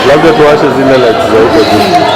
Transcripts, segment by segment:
labda tuwashe zile lights za huko juu.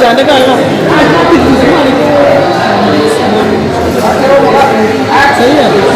जाने का सही है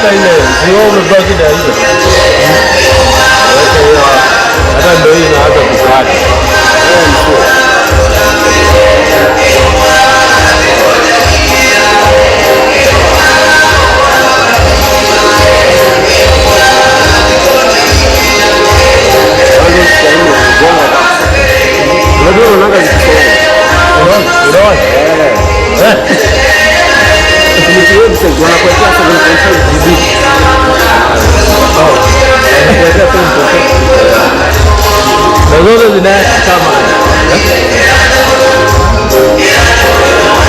weka ile sio umebaki na hiyo. Weka hiyo. Hata ndio inaanza kukata. Unajua unaanga zikisoma. Unaona? Website wanakuwekea 7.5 GB. Wanakuwekea 7.5. Na zote zinaenda kama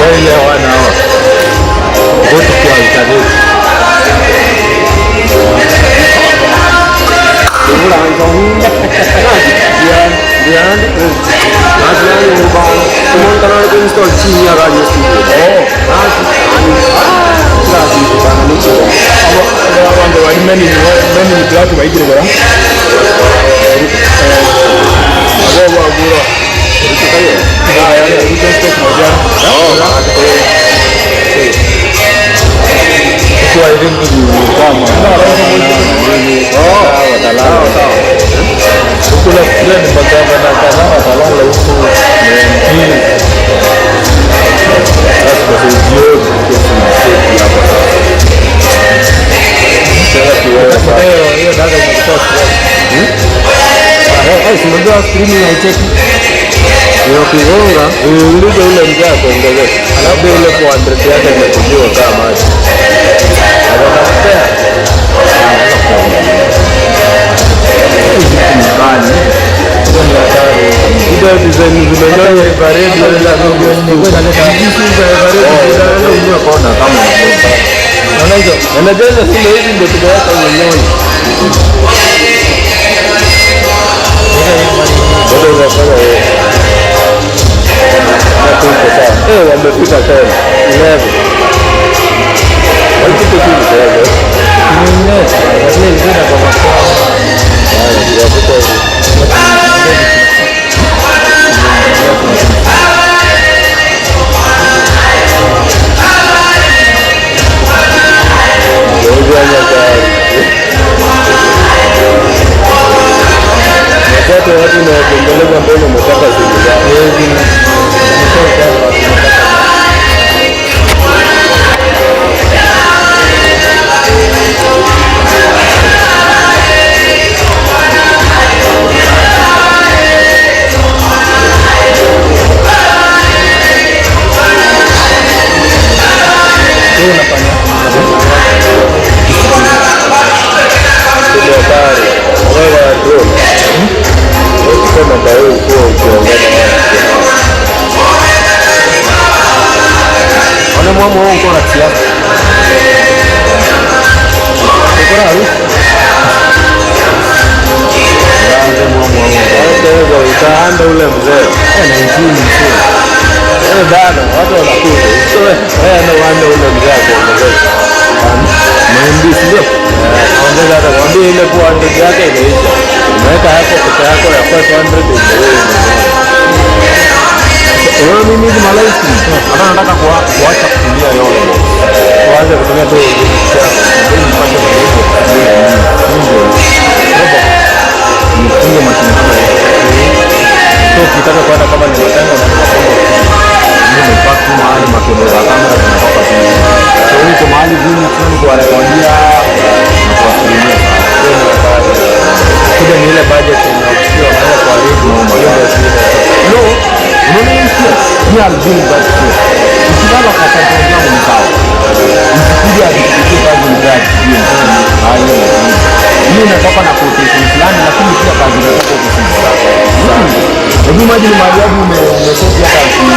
wale wana hawa wote kwa internet. Đúng là anh không Dian Naziani Urbano Semua kanal itu install Cinya Radio Studio. Oh, Nasi karena lucu. Kalau orang tua ini meni kelas cuma itu orang. Apa guru? Itu kaya. Nah, ya itu stok macam. Oh, itu ada yang tu kama. Oh, tahu. Kula kula ni magana na kana wataalamu huko ni sasa sio hapa sasa hiyo dada imekuwa simajua screen ya cheki hiyo kigonga ulizo ule mjaa kuongezea alafu ile 400 yake imekujiwa kama maji anataka Ida design zimenyanya baridi ile la milioni inaleta hizi za baridi ile unyo kona kama unaona hizo anajeza sile hizi ndio tumeweka wenyewe ndio za sawa wamefika tena 11 walikuwa chini sasa lakini ndio kwa masaa wakati watu wanaendeleza mbele mtaka utaanda ule mzee na injini mzee dada watu wanakuja na wanda ule mzee kuongezeka maombi sio ongeza hata kwambia ile 400 yake imeisha umeweka hapo pesa yako ya 500 wewe mimi ni malaiki hata nataka kuacha kutumia yote kuanza kutumia tu nifunge mashine kama hiyo so ukitaka kwenda kama ni matanga na mimi mpaka mahali makendo ya kamera zinatoka chini so hiyo mahali vini chini kwa rekodia na kwa filmia kuja ni ile budget inayofikiwa na kwa radio na hiyo no unaona ni album but ukilala kwa sababu yangu ni sawa ukikuja kufikia kazi ni gani hayo hiyo inatoka na quotation fulani lakini pia kazi inatoka kwa hebu imagine maajabu umesoti hata kitu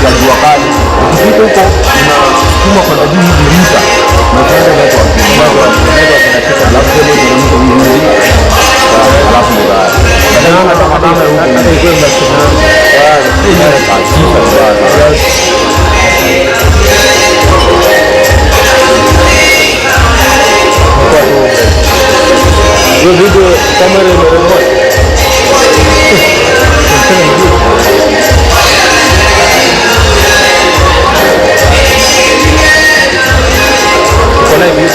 cha jua kali ukifika huko unasukuma kwa juu hivi mita na kwenda na kwa kimago unaweza kunacheka alafu tena ndio mtu mwingine alafu ndio baada na kama kama huko ndio kwenda kwa ile kazi Yo video kamera imerekodi. Kuna hivi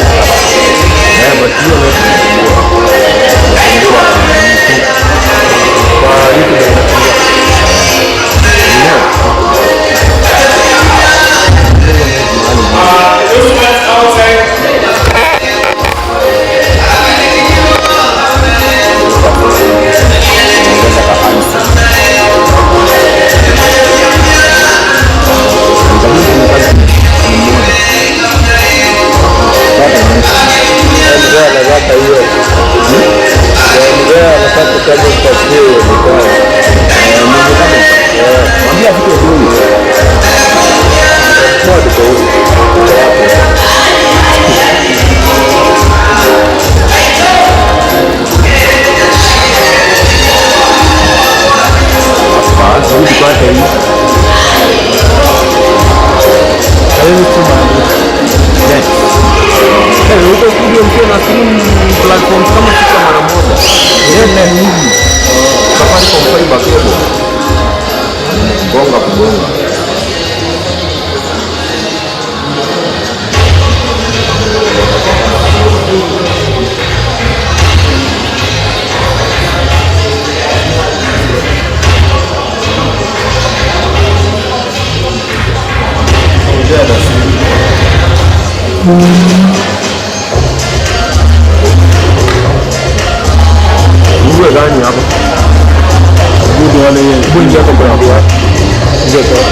Huko studio mkiwa na stream platforms kama sita mara moja. Safaricom fiber cable. Gonga kugonga. Gue gani hapa? Gue wale gue jatuh berapa? Jatuh.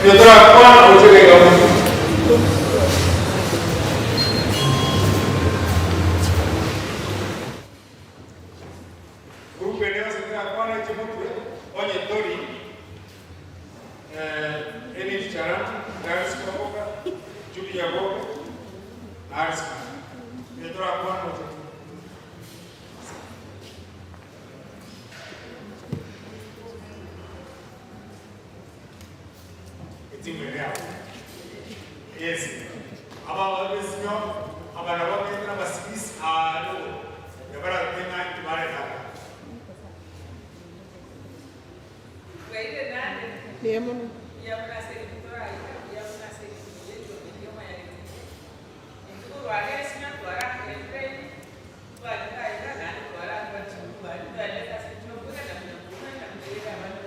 Pietro qua o ce l'hai? Grupo eneo sasa kwa na chimutu onye tori eni chara Darius Kaboka Julia Boka Darius Pietro kwa na yes. Aba wabesino aba na wabesino na basis alo yabara tena tibare hapa. Wewe nani? Ndiye mama. Ya mnase kutoa ya mnase yetu ndio maya. Ndio wale sina kwa kile kwa ndio nani kwa kwa chumba ndio aleta sisi kwa na mnakuwa na mbele ya watu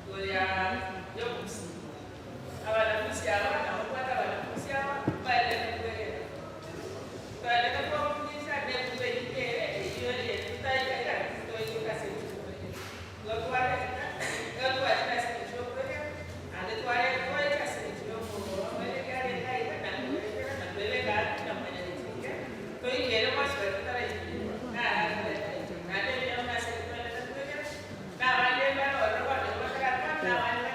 ndio ya yokusi. Wanafunzi hawa na wapata wanafunzi hawa pale kweli. Pale kwa kufundisha ndio kuelekea hiyo ile tutaika ndio hiyo kasi. Kwa wale kasi ndio kweli. Ndio wale kwa kasi ndio kwa wale gari hai na kuelekea na kuelekea na mwenye nitike. Kwa hiyo ile maswali tutaraji. Na ndio mnasi kwenda kweli. Na wale bado wanakuwa na wale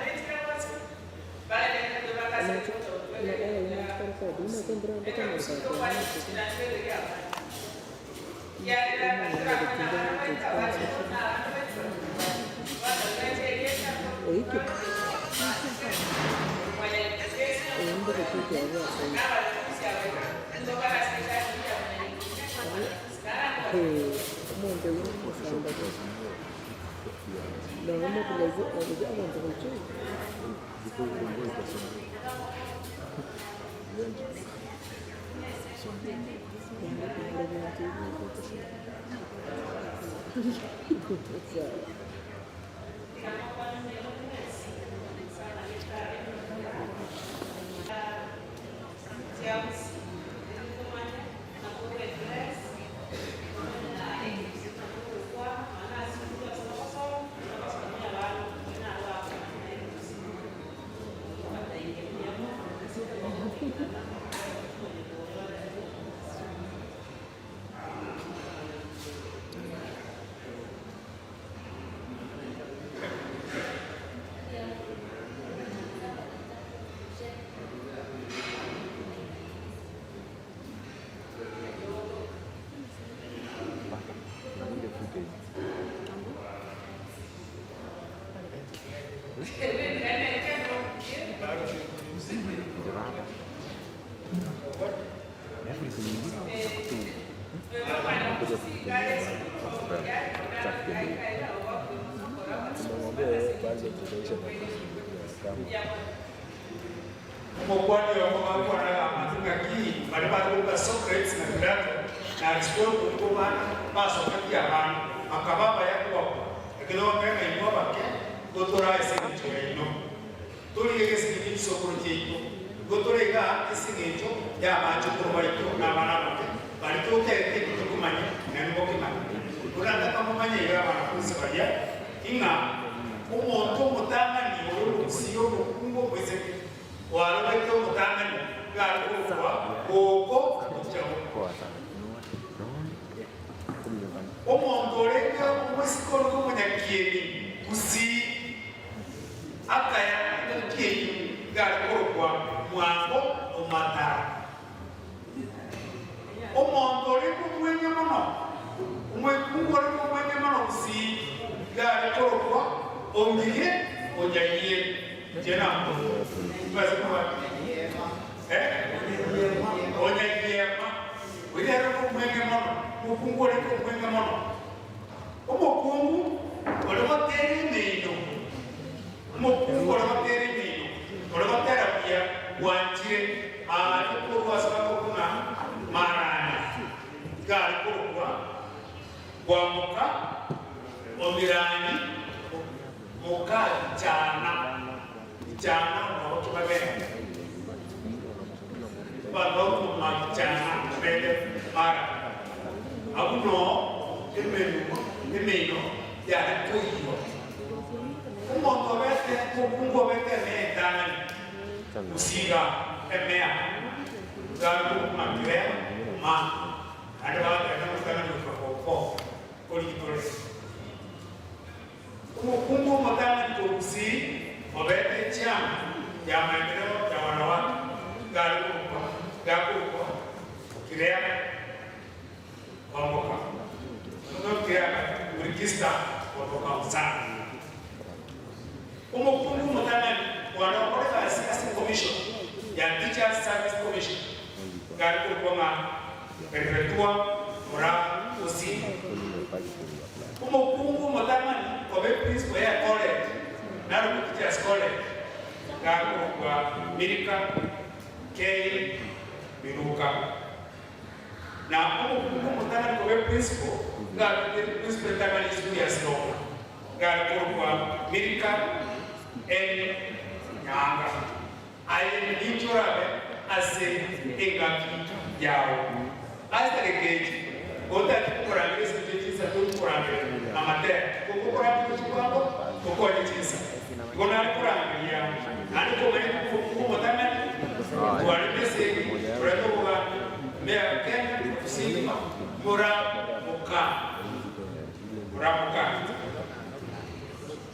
Mmoja wa kwa na kii balibali kwa Socrates na Plato na Aristotle kwa maana paso kati ya bana akababa yako akilo kama inua bake gotora esingicho ino tuli yake singicho sokurutito gotora ika esingicho ya macho kurubarito na bana bake balito tete kutukumanya na niboke manya kuranda kama manya ya bana kusibalia inga umuntu mutanga ni urusiyo rukungo kwese walobeko mutangani galukwa oko kuchaho omongoleka omwesikolo komunyakieni kusi akaya kieni galukorokwa mwango omatara omongoleka omwenya mono omwekungoleka omwenya mono kusi galukorokwa ombile onyanyie jena basi kwa onyanyema wilero ko mwenge mono mukungole ko mwenge mono omukungu oloteri nino mukungu oloteri nino olotera pia wanjire ko wasaba kuna marana gali kwa muka omirani muka jana no kibagenda balo majana bele mara abuno emeno ya koyo umongo bete kukungo bete ne dana usiga emea garu magre ma adwa ta mutana ko politore kumbukumbu makana kurusi mabete chama ya maendeleo ya wanawake garu kirea wamoka ndio kirea kurikista wamoka sana kumbukumbu makana wanaopeleka Assistance Commission ya Teachers Service Commission garu kwa prefectura mora usi kumbukumbu makana kwa principal ya college na Teachers College garu kwa Mirika K Biruka na kumbukumbu makana kwa principal garu principal takani siku ya snow garu kwa Mirika N Nyanga aye nichorabe ase engaki yao hasta kekeji ota kukurangire sijisa kukurangire amate kukurangire kuchukua kukoje chisa gona kukurangire ani komani kumotana wale pese preto kwa mea Kenya kusini mura muka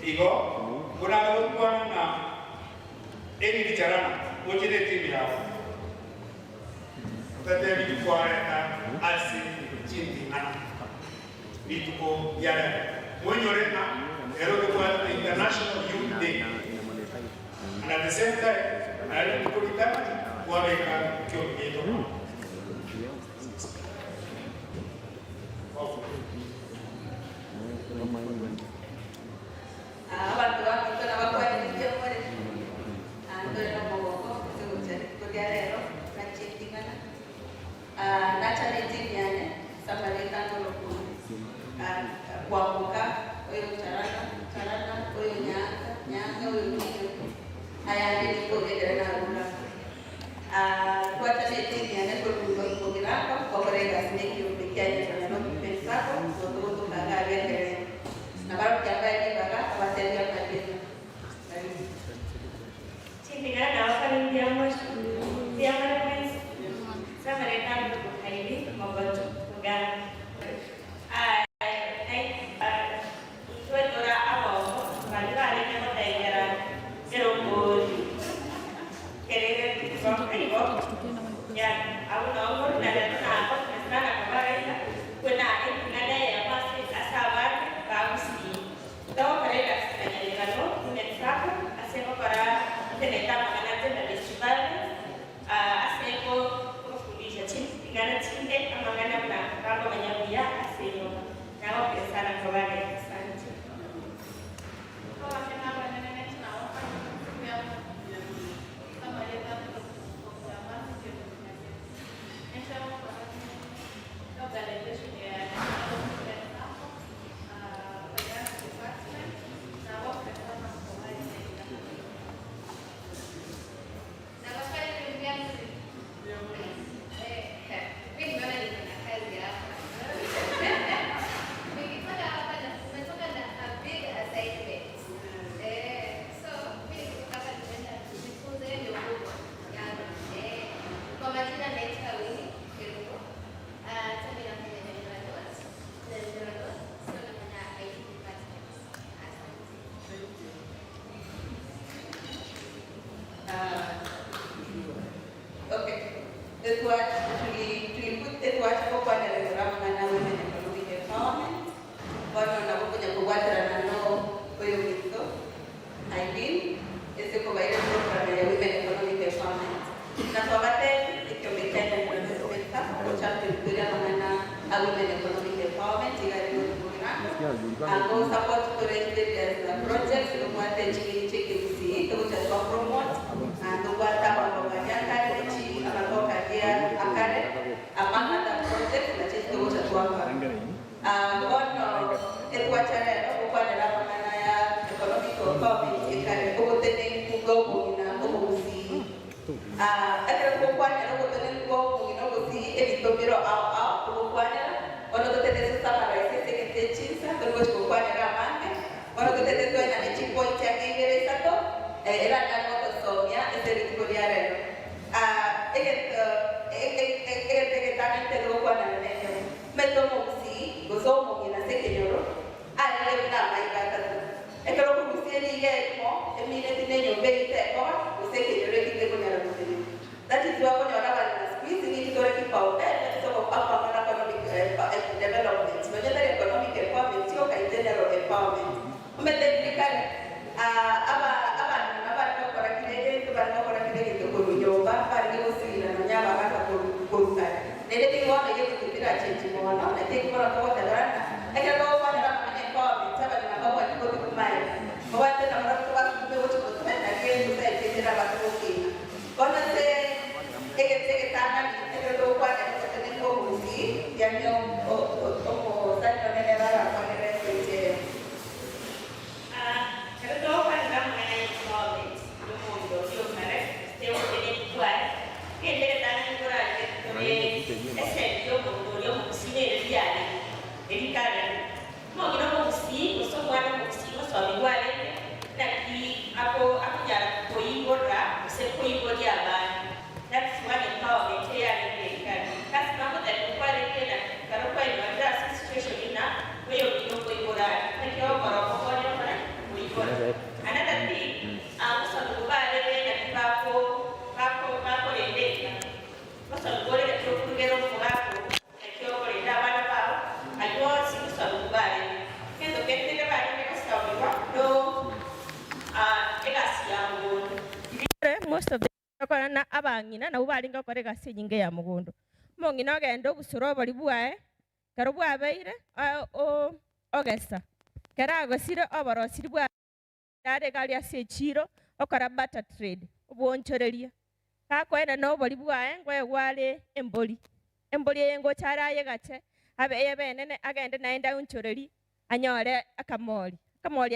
igo kuna kwa na eni bicarana mojine timu yao tete kwa na asi chini ana bituko yale mwenyore na ero kwa International Youth Day and at the same time ali kulitaka kuweka kiongozi watu wako tuna wako ndio pale ndio mbogo kutoka leo na chitingana na challenge yani safari tangu kuamka huyo charana huyo nyanga huyo kitu haya ndio kuendelea na rula kwa challenge yani kwa kugira kwa korega snake upikiaje na pesa kwa sababu tukaangalia mbele na baru kiambaye baga watendea kadiri Tinggal apa yang dia masuk, dia mana sama mereka untuk hari membantu pegang. Itu orang awam, kalau ada yang mau tayar, serobot, kerja sampai kok, yang awal ada apa, misalnya apa ya, pun ada yang masih asaban, bagus sih. Tahu mereka sebenarnya kalau menetapkan asal para teneta makanannya dari Jepang, asal kufundisha chini, tinggal chini, amangana na kalau menyambia asal nao pesa na kawaida sana. Kalau kena nenek nao kan yang sama dia kan zaman jadi insya Allah kalau ada itu sudah era algo que somia, ese ritmo de community nenyumba itekoa usekenyore kitekunyara mutini. That is why when you're having squeeze ni kitore kipaumbele soko hapa kwa economic development. Unajua economic empowerment sio ka general empowerment. Umetendelikana aba kwa kile kwa kile kitokonyomba bali usina na nyama hata kuruka. Nende kiwana yetu kupira change mwana na take kwa tadana. Eka kwa wana empowerment saba ni mambo ya kutumai. Kwa tena mara kwa wote kwa na kile kusaidia watu wote. Bona se ege tana ndio kwa ni kwa muzi ya nyo o sana nene rara kwa nere Kalau kan kamu mengenai knowledge, ilmu itu mana? Setiap jenis buat, kita datang kurang kita esok dia sini dia ni. Jadi kan, mau kita mesti, semua orang mesti, semua buat ni. Nanti aku jalan koi borra, saya koi borra ban. That's one empowerment yang ni kan. Kas kamu tak lupa lagi nak. Kalau kau yang ada situation ini nak, kau yang koi borra, nak kau kalau kau yang mana? Another thing, selalu balik dengan bako lendek. Selalu boleh terus bergerak bako. Kalau boleh dah mana bau, ayo sih selalu balik. Kalau kita tidak balik, kita selalu do ekasi yang mugun. Most of the kora na abangina na ubalinga kore gasi nyinge ya mugondo. Mongina gendo busuro bali buae. Karo bua beire o ogesta. Kara gosire oborosiri bua Dade kali asechiro okara butter trade obwonchoreria kakwenda no boli bwae ngwe wale emboli yengo chara yegache abe yebenene agende naenda unchoreri anyore akamori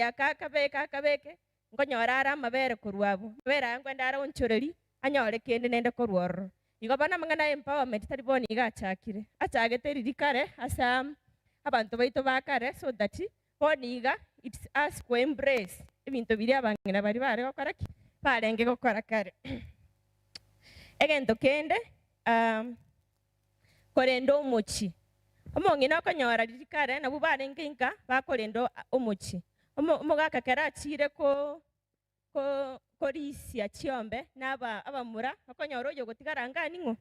akabeke ngonyora ara mabere kurwabu mabere ngwenda ara unchoreri anyore kende nende kurworo igobana mangana empowerment tariboni igachakire achagete ririkare asa abantu baito bakare so that boniga it's us to embrace ebintu biri abangina bari bare gokora ki barenge gokora kare egento kende korendo omochi omongina okonyora ririkare nabo barenge inka bakorendo omochi omogaka kera achire korisia chiombe naba abamura okonyora oyo gotigaranga ningo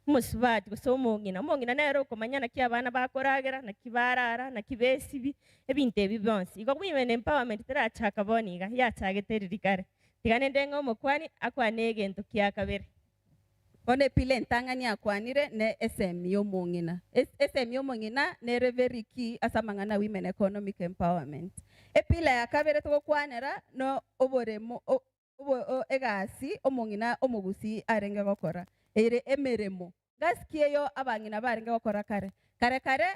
musubati omongina nero komanya naki abana bakoragera naki barara naki besibi ebintu ebi byonse igo women empowerment terachaka boniga yachagete ririkare tigane ndengo omokwani akwane egento kia kabere one pile ntangani akwanire ne SM yomongina SM yomongina ne very key asamangana women economic empowerment epile ya kabere tokwanera no oboremo egasi omongina omogusi arenge gokora ere emeremo gaskiyo abangina barenge gokora kare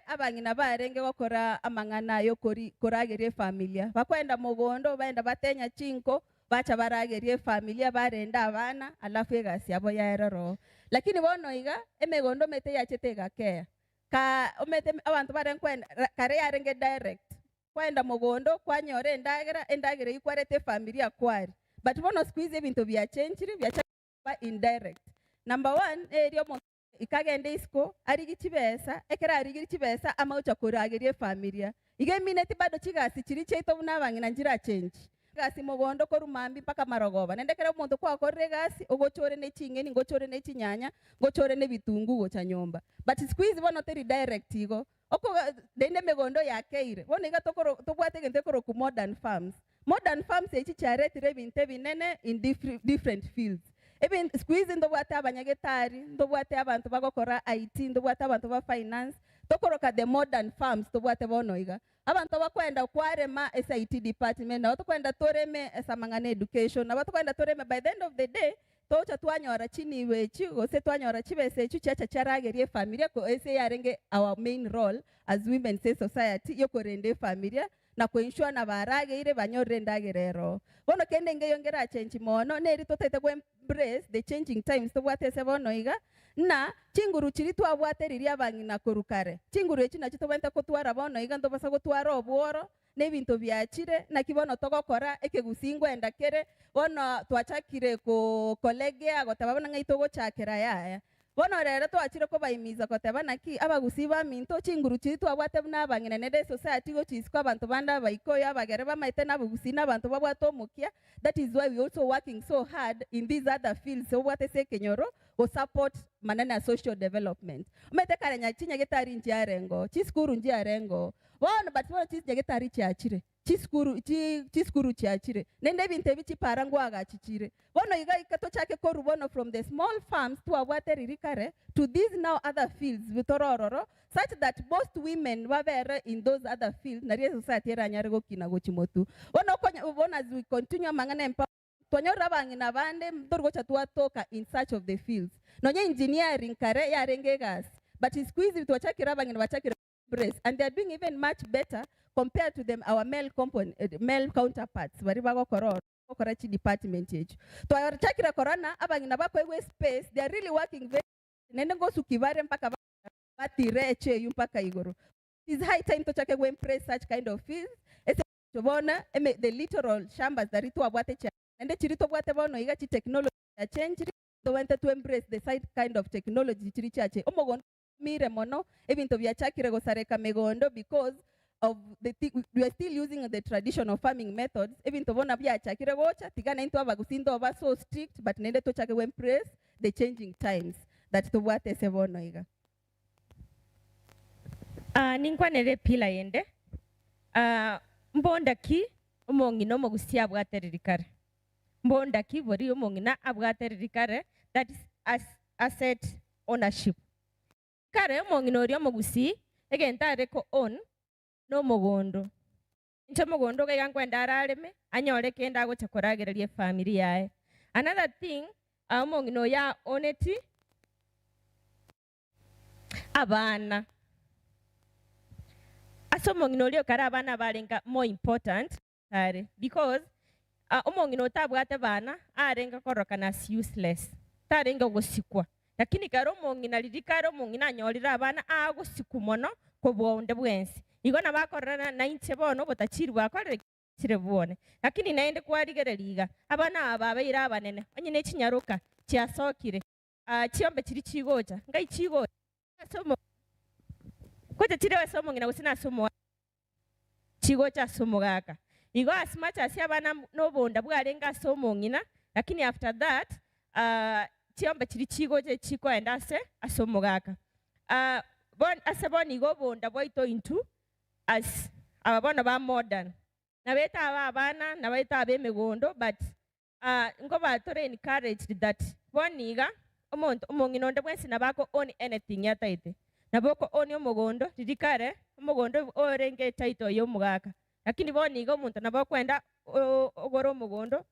abangina barenge gokora amangana yo koragerie familia bakwenda mugondo baenda batenya chinko bacha baragerie familia barenda abana alafu egasi abo yaeroro lakini bono iga emegondo mete yachete gakea ka omete abantu barenkwenda kare yarenge direct kwenda mugondo kwanyore endagera ikwarete familia kwari but bono squeeze ebintu bya change bya indirect. Number 1 area ikagende isko arigikibesa ekera arigikibesa amaucha koragerie familia ige mineti bado chigasi chiri cheito bunabangina njira change gasi mugondo korumambi paka marogoba nendekera umuntu kwa korre gasi ogochore ne chingeni ngochore ne chinyanya ngochore ne bitungu gocha nyomba but squeeze bono teri direct igo oko dende megondo yakeire bono iga tobwate gente koro ku modern farms echi charetire binte binene in different fields. Even squeeze ndobwate abanyagetari ndobwate abantu bagokora IT ndobwate abantu ba finance tokoroka the modern farms tobwate bonoiga abantu bakwenda kwarema SIT department na tokwenda toreme esamangane education na bakwenda toreme by the end of the day tocha twanyora chini wechi gose twanyora chibese echu chacha charagerie familia ko ese yarenge our main role as women say society yokorende familia na kuensure na barage ire banyore ndagerero bono kende ngeyongera change mono neri totete ku embrace the changing times to bwate se bono iga na chinguru chiri twabwate riri abangina korukare chinguru echi na chito bente kotwara bono iga ndo basa gotwara obworo nebintu byachire na kibono togokora ekegusingwa endakere bono twachakire ko kolege agotababona ngaito gochakera yaya bono rero twachire kobaimiza koteba naki abagusiba minto chinguru chitu abwate n'abang'ina nede society go chisiko abantu banda baikoyo abagere bamaite n'abagusi n'abantu babwate omukia. That is why we also working so hard in these other fields so obwate se kenyoro go support manana social development. Umete karenya chinya getari njiarengo chiskuru njiarengo bono but bono chinya getari chiachire chiskuru chiachire nende binte bichiparango agachichire bono iga ikato chake koru bono from the small farms to abwate ririkare to these now other fields bitorororo such that most women wabere in those other fields na society era nyarego kina gochimotu bono as we continue mangana empower twanyora bangina bande mdorgo chatua toka in search of the fields nonye engineering kare ya rengegas but is squeeze twachakira bangina bachakira brace and they are doing even much better compared to them our male counterparts bari bago kororo korachi department yetu twachakira corona abangina bako ewe space they are really working very nende ngo sukivare mpaka batireche yumpaka igoro. It is high time to check we impress such kind of fields tubona the literal shambas that itu abwate cha nende chirito bwate bono iga chi technology ya change to wanted to embrace the side kind of technology chiri chache omogondo mire mono ebinto byachakire gosareka megondo because of we are still using the traditional farming methods ebinto bona byachakire gocha tigana into abagusindo ba so strict but nende to chake we embrace the changing times that to bwate se bono iga ninkwanere pila yende mbondaki omongino mogusia bwateririkare mbondaki bori omongina abwateririkare that is asset ownership kare omongino ori omogusi egentare ko own no mogondo ncho mogondo ga yankwenda arareme anyore kenda gocha koragereria family yae. Another thing omongino ya oneti abana asomongino lio kara abana barenga more important tare because omongino tabwate bana arenga korokana as useless tarenga gosikwa lakini karo omongina ririkaro omongina anyorira abana agosiku mono kobonde bwensi igona bakorana na inche bono botachirwa akorere chire bone lakini naende kwarigereriga abana ababeira abanene onyine chinyaruka chiasokire chiombe chiri chigocha ngai chigo somo kote chire somo ngina gusina somo chigocha somo gaka igo as much as abana no bonda bwarenga somo ngina lakini after that chiombe chiri chigocha chiko endase asomo gaka bon aseboni go bonda boito into as abana ba modern na beta abana na beta abemegondo but ngo batore encouraged that boniga omonto omongino nde bwensi nabako own anything yataite naboko own omogondo ririkare omogondo orenge taito yo mugaka lakini boniga omonto nabako kwenda ogoro omogondo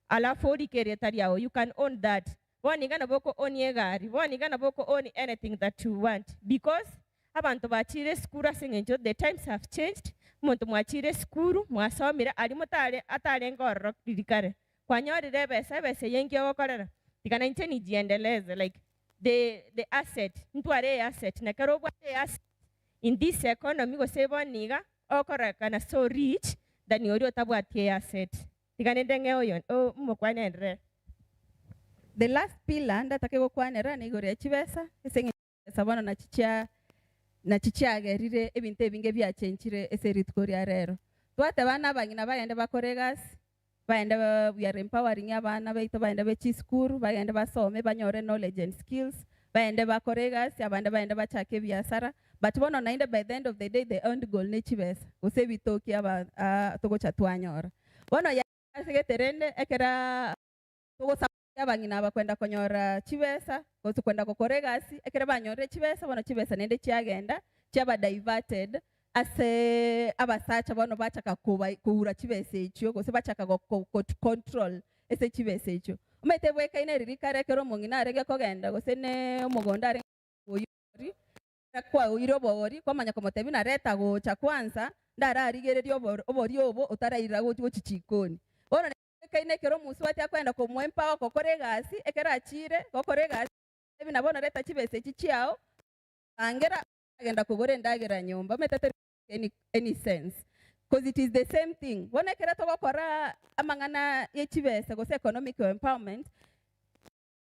alafu orikerie tariao you can own that boniga naboko own egari boniga naboko own anything that you want because abantu bachire skuru asengenjo the times have changed muntu mwachire skuru mwasomire ali mutale atale ngorro ririkare kwanyorire bese yengi okorera tikana nche ni jiendeleze like the asset ntware asset na karo bwate asset in this economy go save niga okora kana so rich than yori otabwatie asset tikana ndenge oyo mukwanendre. The last pillar ndatake go kwanera ni gore chibesa esenge sabana na chichage rire ebinte binge byachenchire eseritkoria rero twate bana bangina bagende bakoregas bagende we are empowering abana baito bagende bechi school bagende basome banyore knowledge and skills bagende bakoregas abande bagende bachake biasara but bono nainde by the end of the day the end goal ne chibesa usebitoki aba togocha twanyora bono ya segeterende ekera togo abangina bakwenda konyora chibesa gozo kwenda kokoregasi ekere banyore chibesa bono chibesa nende chiagenda chiaba diverted ase abasacha bono bachaka kuura chibesa echo gozo bachaka control ese chibesa echo umete bweka ine ririkare kero mongina arege kogenda gozo ne omogonda are oyori kwa oyirobori kwamanya komotebi na reta gocha kwanza ndara arigererio obori obo utaraira gochichikoni bono kaine kero musu wati akwenda ko mwempa kokore gasi ekera chire kokore gasi ebi nabona leta chibese chichiao angera agenda kugore ndagera nyumba metete any sense because it is the same thing wona kera to gokora amangana ye chibese go economic empowerment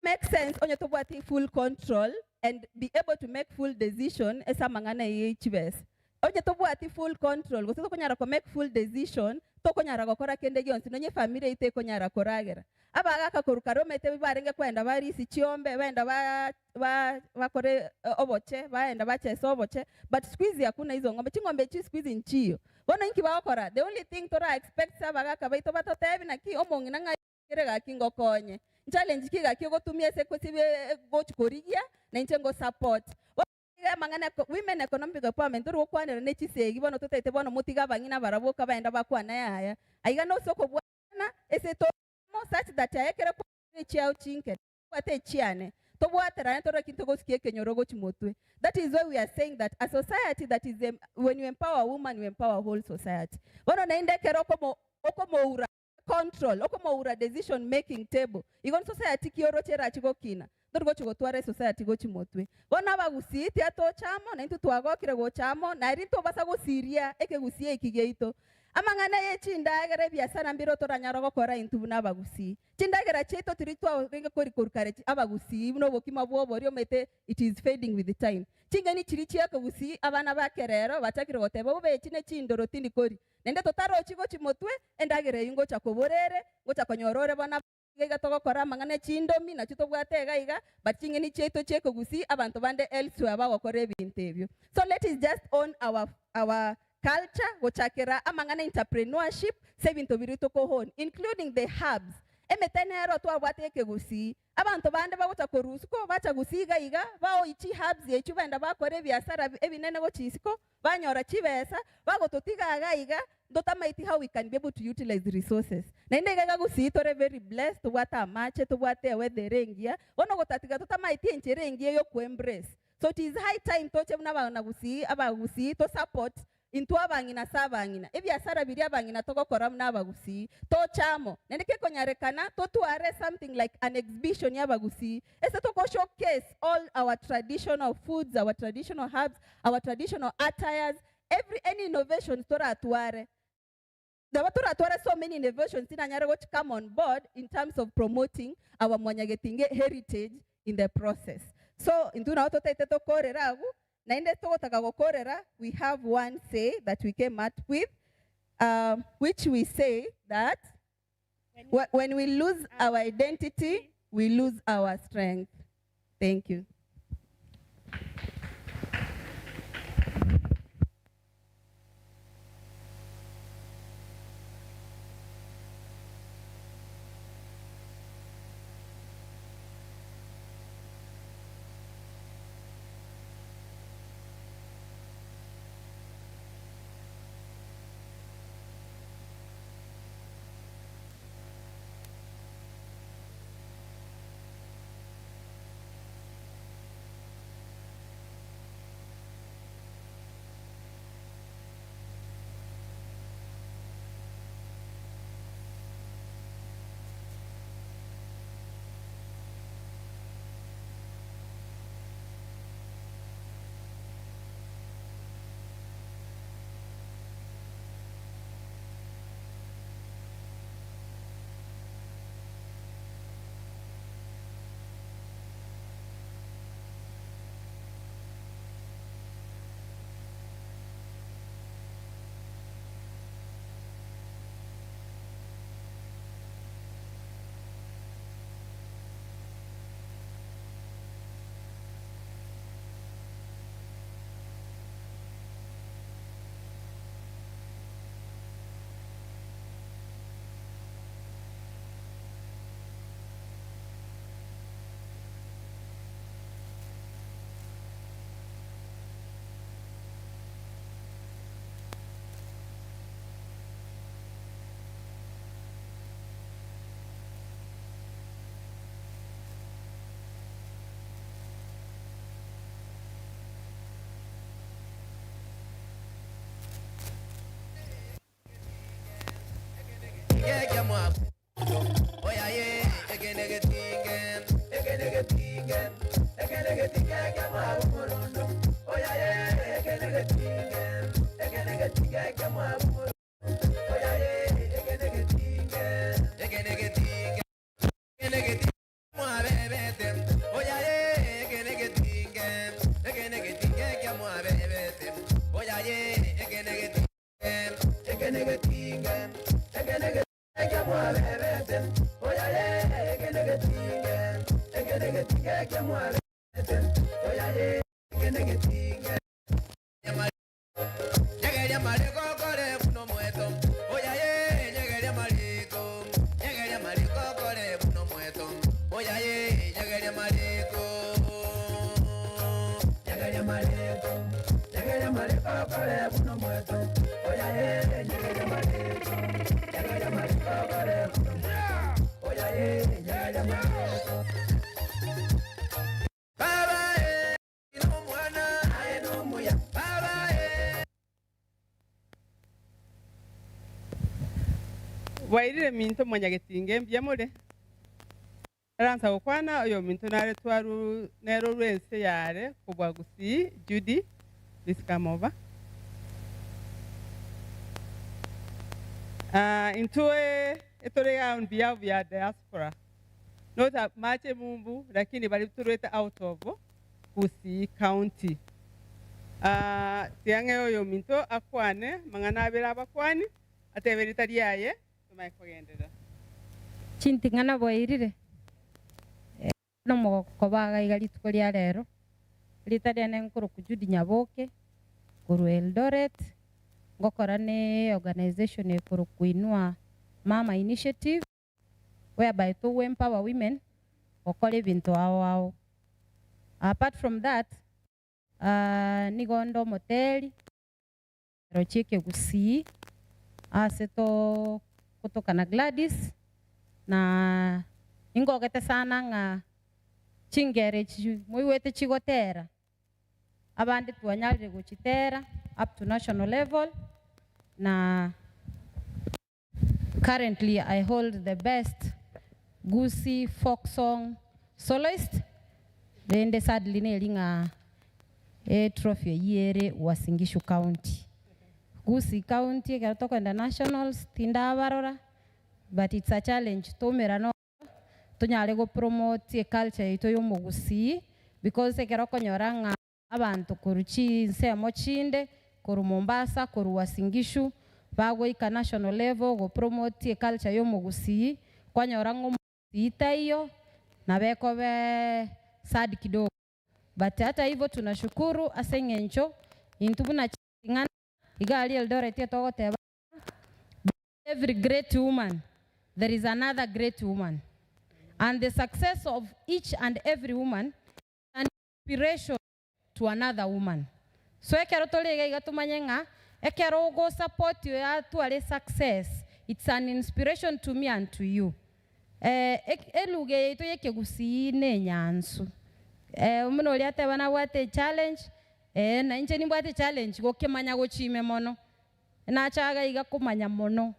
make sense onye to bwati full control and be able to make full decision esa mangana yechibes. Oje tobu ati full control, gosi konyara ko make full decision, to konyara gukora kende gyonsi nonye family ite konyara koragera. Abaga kakorukaro mete barenge kwenda bari si chiombe, wenda bakore oboche, baenda bachese oboche, but squeeze yakuna hizo ngombe, chingombe chi squeeze nchiyo. Bono inki bakora, the only thing tora expect sabaga kabaito batotebi na ki omongi nanga kirega kingo konye. Challenge kiga kigo tumie se kosibe gochkorigia na inchengo support. Mangana women economic empowerment ro kwanera nechi segi bono totete bono mutiga bangina baraboka baenda bakwana yaya. Aiga no soko bwana ese to such that ayekere kwa chiao chinke kwate chiane. To bwatera ntora kinto gosikie kenyorogo chimotwe. That is why we are saying that a society that is when you empower a woman, you empower a whole society. Bono naende kero okomo ura control, okomo ura decision making table. Igon society kioro chera chigo kina. Dorgo chigo tuare society go chimotwe. Bona bagusi tia to chamo na into tuago kire go chamo na rinto basa go siria eke gusie ikigeito. Amangana ye chindagere biasara mbiro toranyaro go kora into buna bagusi. Chindagera cheto tiritwa ringa kori korkare abagusi no bokima bobo rio mete it is fading with the time. Chingani chirichi akagusi abana bakerero batakire goteba bobe chine chindoro tindi kori. Nende totaro chigo chimotwe endagere ingo chakoborere go chakonyorore bona gega togo kora mangane chindomi na chito bwatega iga but chingeni cheto cheko gusi abantu bande elsewhere bagokore bintebyo. So let us just own our culture gochakera amangane entrepreneurship sebinto birito ko hon including the hubs emetenero to abwateke gusi abantu bande bagota korusko bacha gusiga iga bao ichi hubs yechu banda bakore biasara ebinene go chisiko banyora chibesa bagototiga aga iga dotamaiti how we can be able to utilize the resources. Nende gaga gusi tore very blessed to wata mache to wate wederengia ono gotatiga dotamaiti encherengia yo ku embrace. So it is high time to chebna bana gusi abagusi to support into abangina sabangina ebyasara biri abangina togokora n'abagusi to chamo nendeke konyarekana to tuare something like an exhibition y'abagusi ese to ko showcase all our traditional foods, our traditional herbs, our traditional attires, any innovation tora tuare. There were so many innovations in Anyara which come on board in terms of promoting our Mwanyagetinge heritage in the process. So in Tunato Korera, we have one say that we came up with, which we say that when we lose our identity, we lose our strength. Thank you. Wairire minto mwanyagetinge mbyamure aransa ukwana oyo minto nare twaru nero rwense yare kubwa gusi Judy biskamova intue etorega on behalf ya diaspora not mache mumbu lakini bali turete out of Gusii County tiange oyo minto akwane mangana abira abakwani ateberita lyaye tumaikogendera Chintingana boirire no mokobaga igali tukolia rero rita rya nenkuru kujudi Nyaboke kuru Eldoret ngokora ne organization ekuru kuinua Mama Initiative whereby to empower women okole bintu ao. Apart from that nigondo moteli rochike Gusii aseto kutoka na Gladys na ingogete sana nga chingere mwiwete chigotera abandi tuanyalire guchitera up to national level na currently I hold the best Gusii folk song soloist dende sadly nelinga trophy yere Uasin Gishu County Gusii County keratoka internationals tinda barora but it's a challenge to merano tunyale go promote a culture ito yo mu Gusii because keroko nyoranga abantu kuruchi nsemo chinde kuru Mombasa kuru Uasin Gishu bago ika national level go promote a culture yo mu Gusii kwa nyorango ita hiyo na beko be sad kidogo but hata hivyo tunashukuru asengencho intubuna chingana igali Eldoret yetogoteba every great woman there is another great woman and the success of each and every woman is an inspiration to another woman so ekero tolega igatumanyenga ekero go support you to a success it's an inspiration to me and to you eluge ito yeke Gusii ne nyansu umuno liate bana wate challenge na inche ni bwate challenge gokemanya gochime mono na chaga iga kumanya mono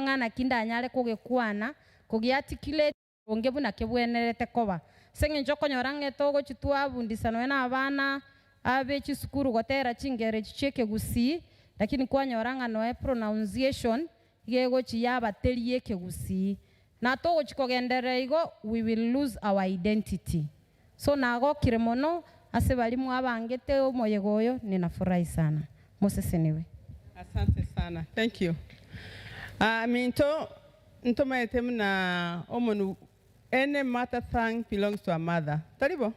ngana kinda anyale kugekwana kugiarticulate ongebuna kebwenerete koba senge njoko nyorange togo chitwa bundisano na abana abe chisukuru gotera chingere chicheke Gusii lakini kwa nyoranga no pronunciation yego chiyaba telie ke Gusii na togo chikogendere igo we will lose our identity so nago kiremono ase balimu abangete omoyegoyo ninafurahi sana museseniwe. Asante sana, thank you. Minto ntomaetem na omonu any mother thing belongs to a mother. Taribo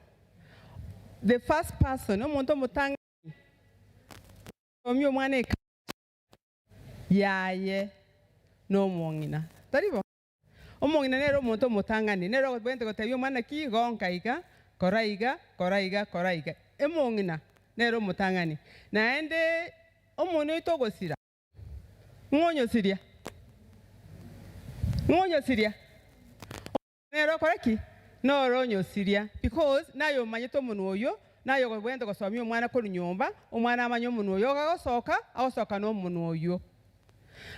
the first person omuntu mutanga omyo mwana yaye no mongina. Taribo omongina nero omuntu mutangani nero bwente gotebyo mwana kigonka ika koraiga emongina nero mutangani naende omuntu itogosira ngonyo siria nero koraki no ronyo siria because nayo manyito omuntu oyo nayo bwente gosomya omwana ko nyumba omwana amanyo omuntu oyo agosoka no omuntu oyo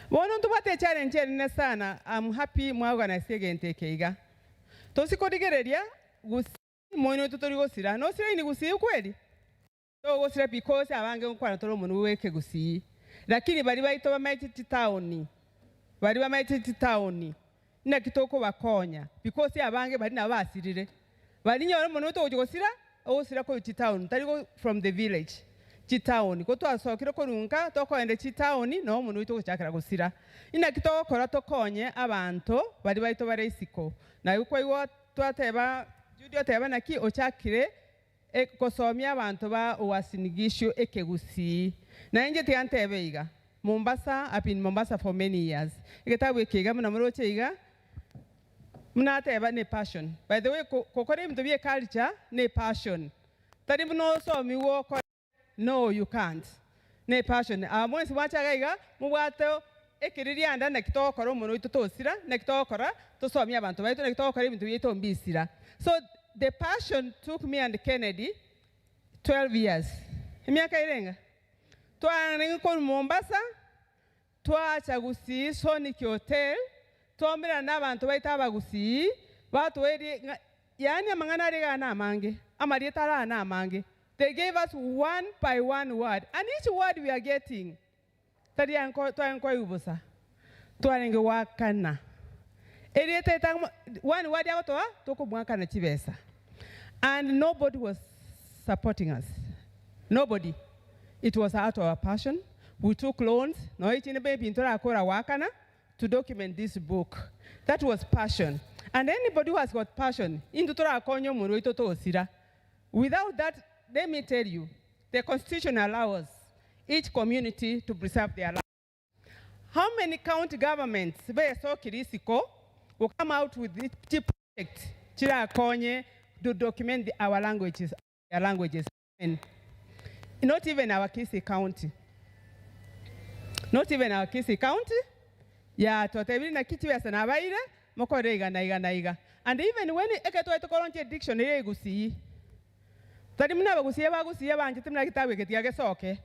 bono ntubate challenge ne sana. I'm happy mwaorganize gente keiga tosikodigereria Gusii mono tutori gosira no sira ni Gusii kweli to gosira because abange nkwana toro omuntu weke Gusii lakini bali baito bamaiti town na kitoko bakonya because abange bali na basirire bali nyoro omuntu to gosira osira ko town tari go from the village town ko twasokire ko runka to ko ende town no omuntu to cyakira gosira ina kitoko kora to konye abantu bali baito bareisiko na yuko iwo twateba Judio tebana ki ochakire kosomya abantu ba Uasin-Gishu Ekegusi. Na nje tiantebe iga. Mombasa, I've been in Mombasa for many years. Iketabu ekiga muna mroche iga. Muna teba ne passion. By the way, kokore mtu biye culture ne passion. Tadi mno so mi wo no, you can't. Ne passion. Mwensi wacha iga muwato ekiriri anda na kitokoro muno itotosira na kitokora to so mi abantu baito na kitokora mtu biye to mbisira. So the passion took me and Kennedy 12 years. Miaka irenga. Twaninga ko Mombasa, twacha Gusii Sonic Hotel, twomera n'abantu baita Bagusii, batweri yani amangana rega na mange, amari tara na mange. They gave us one by one word, and each word we are getting. Tadi anko ubusa. Twaninga wakana. Eriete tang one word yagotoa toko mwaka na chibesa. And nobody was supporting us. Nobody. It was out of our passion. We took loans to document this book. That was passion. And anybody who has got passion, without that, let me tell you, the Constitution allows each community to preserve their language. How many county governments will come out with this project to document our languages, their languages? And not even our Kisii County. Not even our Kisii County. Yeah, totebili na kitu ya sanabaira, moko reiga naiga. And even when eketo eto kolonche dictionary Gusii. Tadi muna Bagusii banje timna kitabu ketiage soke.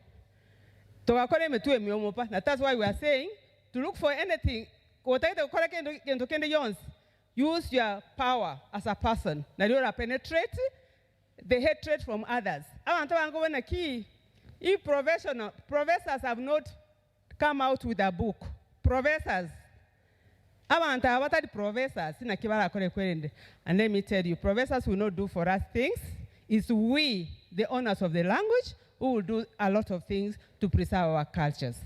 Tokakole metue miomopa. And that's why we are saying to look for anything. Kotaito kole kendo kende yons. Use your power as a person. Na you penetrate the hatred from others. If professors have not come out with a book, professors, and let me tell you, professors will not do for us things. It's we, the owners of the language, who will do a lot of things to preserve our cultures.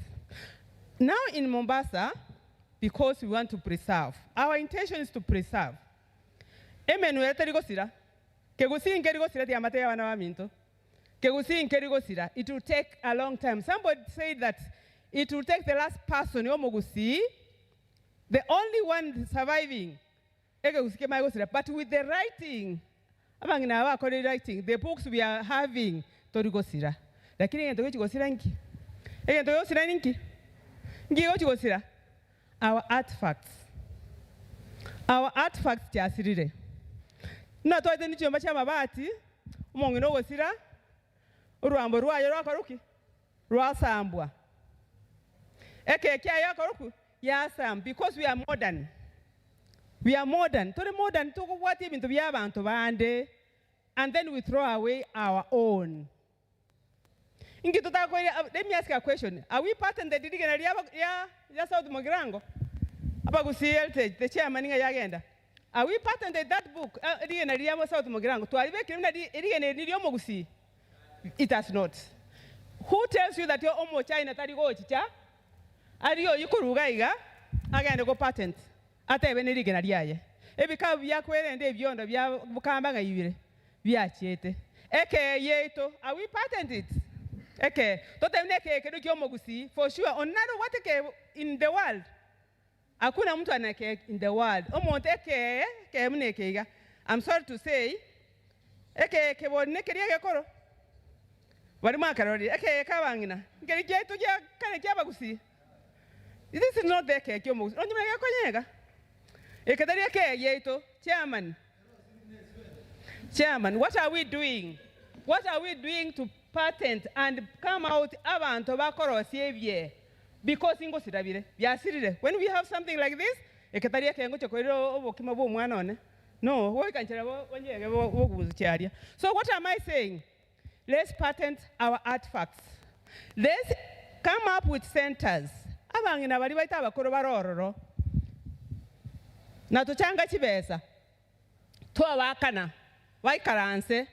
Now in Mombasa, because we want to preserve, our intention is to preserve. It will take a long time. Somebody said that it will take the last person, the only one surviving. But with the writing, the books we are having, our artifacts. Our artifacts are na toite ni chomba cha mabati umongi no gosira uruambo rwayo rwakaruki rwasambwa kya yakaruku yasam because we are modern tore modern to what ibintu byabantu bande and then we throw away our own. Let me ask a question. Are we patented ya South Mogirango Gusii Heritage the chairman nga yagenda? Are we patented that book? It has not. Who tells you that your omo China tarigo chicha? Ario yukurugaiga again go patent. Ate benediga na diaye. Ebika byakwere nde byondo bya bukamba nga yibire. Byachete. Yeto. Are we patented? Totemneke kedu kyomo Gusii for sure. Onado what in the world. Hakuna mtu anake in the world. I'm sorry to say, this is not the Chairman, what are we doing? What are we doing to patent and come out avant tobacco savior? Because when we have something like this, no, so what am I saying? Let's patent our artifacts. Let's come up with centers. Na tuchanga chibesa. Tuwa wakana. Waikaranse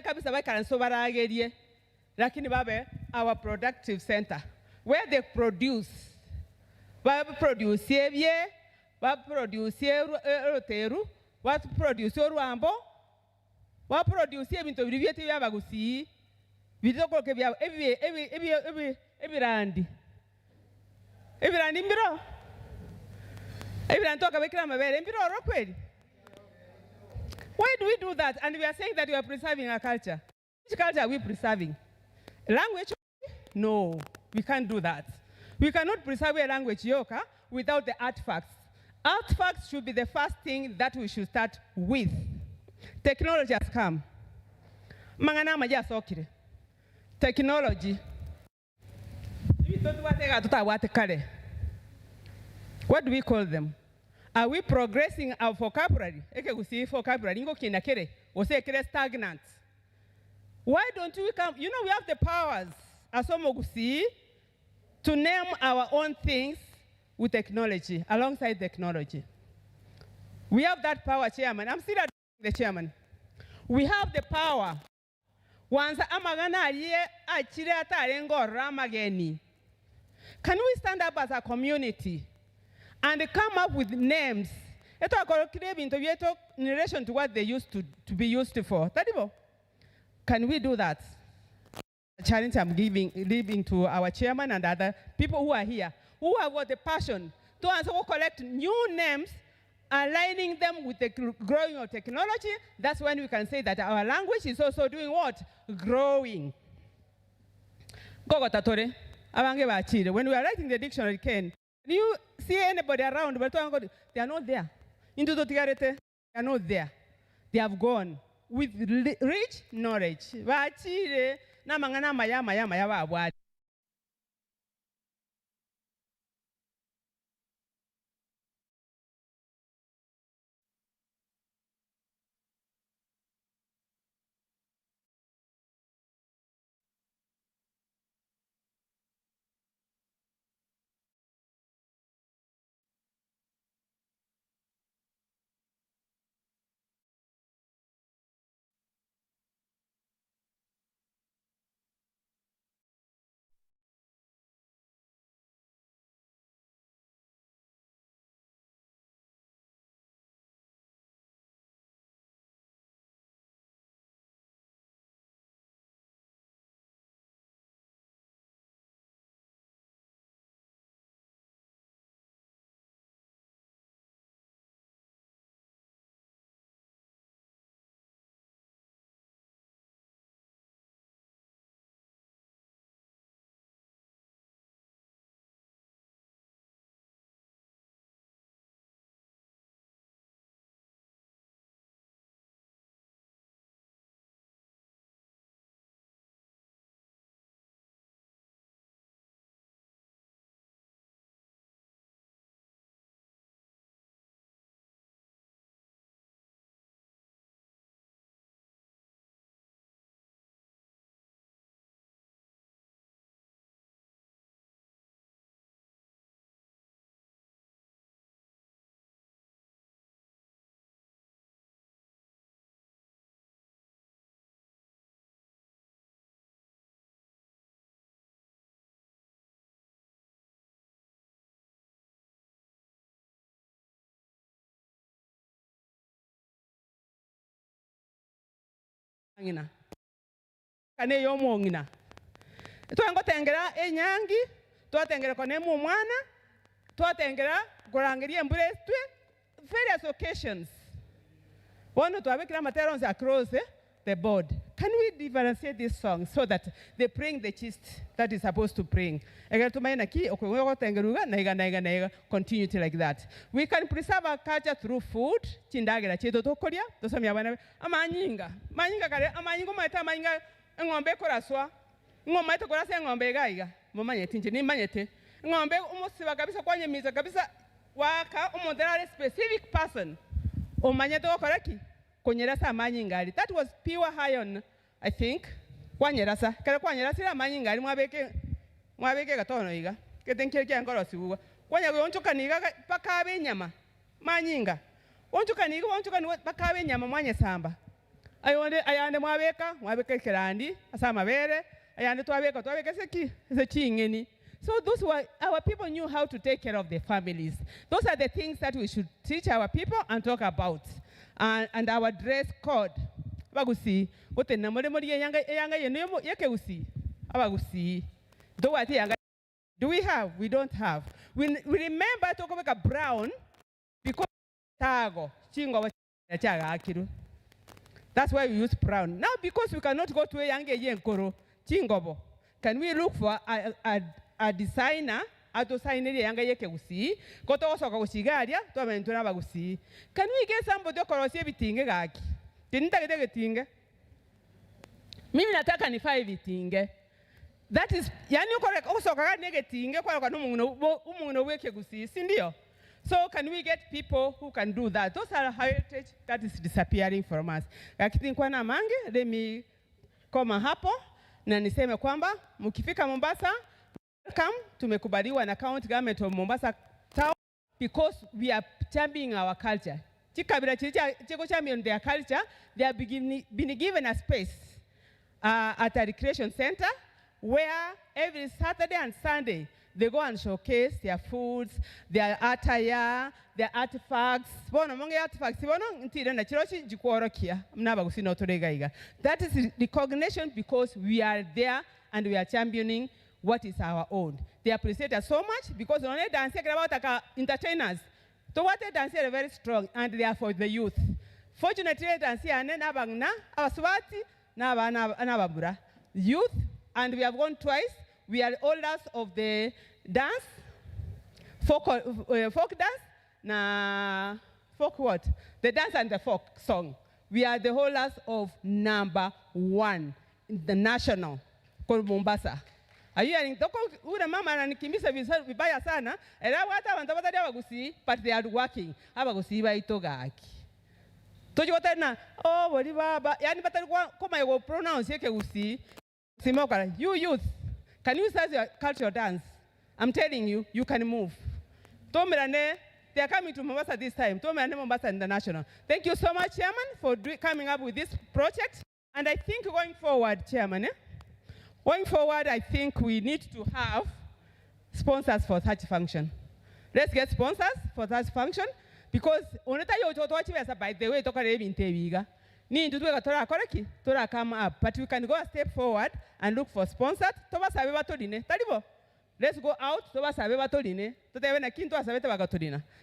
kabisa waikaranse baragerie. Lakini babe, our productive center. Where they produce roteru, produce orwambo, wa produce ebintu bibiri byete byabagusi, bitokoloke bya ebirandi mbiro. Ebirandi toka bekira mabere mbiro rokweli. Why do we do that? And we are saying that we are preserving our culture. Which culture are we preserving? Language? No, we can't do that. We cannot preserve a language yoka without the artifacts. Artifacts should be the first thing that we should start with. Technology has come. Mangana maja sokire. Technology. What do we call them? Are we progressing our vocabulary? Eke gusi vocabulary ingo kinakere ose kere stagnant. Why don't we come? You know, we have the powers as omogusi to name our own things with technology, alongside technology. We have that power, Chairman. I'm still the Chairman. We have the power. Once amagana ye achire atarengo ramageni. Can we stand up as a community and come up with names in relation to what they used to be used for? Can we do that? The challenge I'm leaving to our chairman and other people who are here, who have got the passion to also collect new names, aligning them with the growing of technology. That's when we can say that our language is also doing what? Growing. When we are writing the dictionary, Ken, do you see anybody around? They are not there. Into the they are not there. They have gone with rich knowledge. Kane yomongina. Twangotengera enyangi, twatengera konemu mwana, twatengera kurangiria mbulestwe, various occasions. One to have materials across the board. Can we differentiate these songs so that they bring the gist that is supposed to bring? Continue like that. We can preserve our culture through food. Chindagera cheto tokoria. Tosomya bana amanyinga. Manyinga kare amanyingo maita manyinga ngombe koraswa. Ngombe maita koraswa ngombe gaiga. Momanye tinje ni manyete. Ngombe umusiba kabisa kwanye miza kabisa waka umodera specific person. Omanyete okoreki. Konyerasa amanyingali. That was pure iron, I think. Kwanyerasa. Kare kwanyerasa ila amanyingali mwabeke gatono iga. Ketenkere kya ngoro sibuwa. Kwanya onchoka niga pakabe nyama. Manyinga. Onchoka niga pakabe nyama mwanye samba. Ayande mwabeka kirandi asama bere. Ayande twabeka sekingeni. So those were, our people knew how to take care of their families. Those are the things that we should teach our people and talk about. and our dress code. Abagusi, what the number yanga yekeusi. Abagusi. Do we have? We don't have. We remember to go back a brown because tago chingo akiru. That's why we use brown. Now because we cannot go to a young yenkoro chingobo, can we look for a designer? Ato sign the younger yekeusi, got also go cigaria to aventura bagusi. Can we get somebody to cross everything? Didn't I get a thing? Mimi nataka ni 5 thing. That is, yani correct. Also, negative. So, can we get people who can do that? Those are heritage that is disappearing from us. Lakini mange, let me come hapo na niseme kwamba mkifika Mombasa, welcome. Tumekubaliwa na county government of Mombasa town because we are championing our culture. Chikabira chiko champion their culture. They have been given a space at a recreation center, where every Saturday and Sunday they go and showcase their foods, their attire, their artifacts. That is recognition because we are there and we are championing what is our own. They appreciate us so much because only dancing about entertainers. So what they dance are very strong and they are for the youth. Fortunately, dancing and then abangna, abaswati, na ababura. Youth. And we have gone twice. We are holders of the dance, folk dance, folk what? The dance and the folk song. We are the holders of #1 in the national, called Mombasa. Are you hearing? Ule mama ananikimbiza vibaya sana. Era wata wantabata abagusi, but they are working. Abagusi baitoga aki. Toji watana, oh, bodi baba. Yani batalikuwa kama yuko pronounce yake usi. You youth, can you start your cultural dance? I'm telling you, you can move. They are coming to Mombasa this time. Mombasa International. Thank you so much, Chairman, for coming up with this project. And I think going forward, Chairman, going forward, I think we need to have sponsors for such function. Let's get sponsors for such function because by the way, Tora come up, but we can go a step forward and look for sponsors. Let's go out.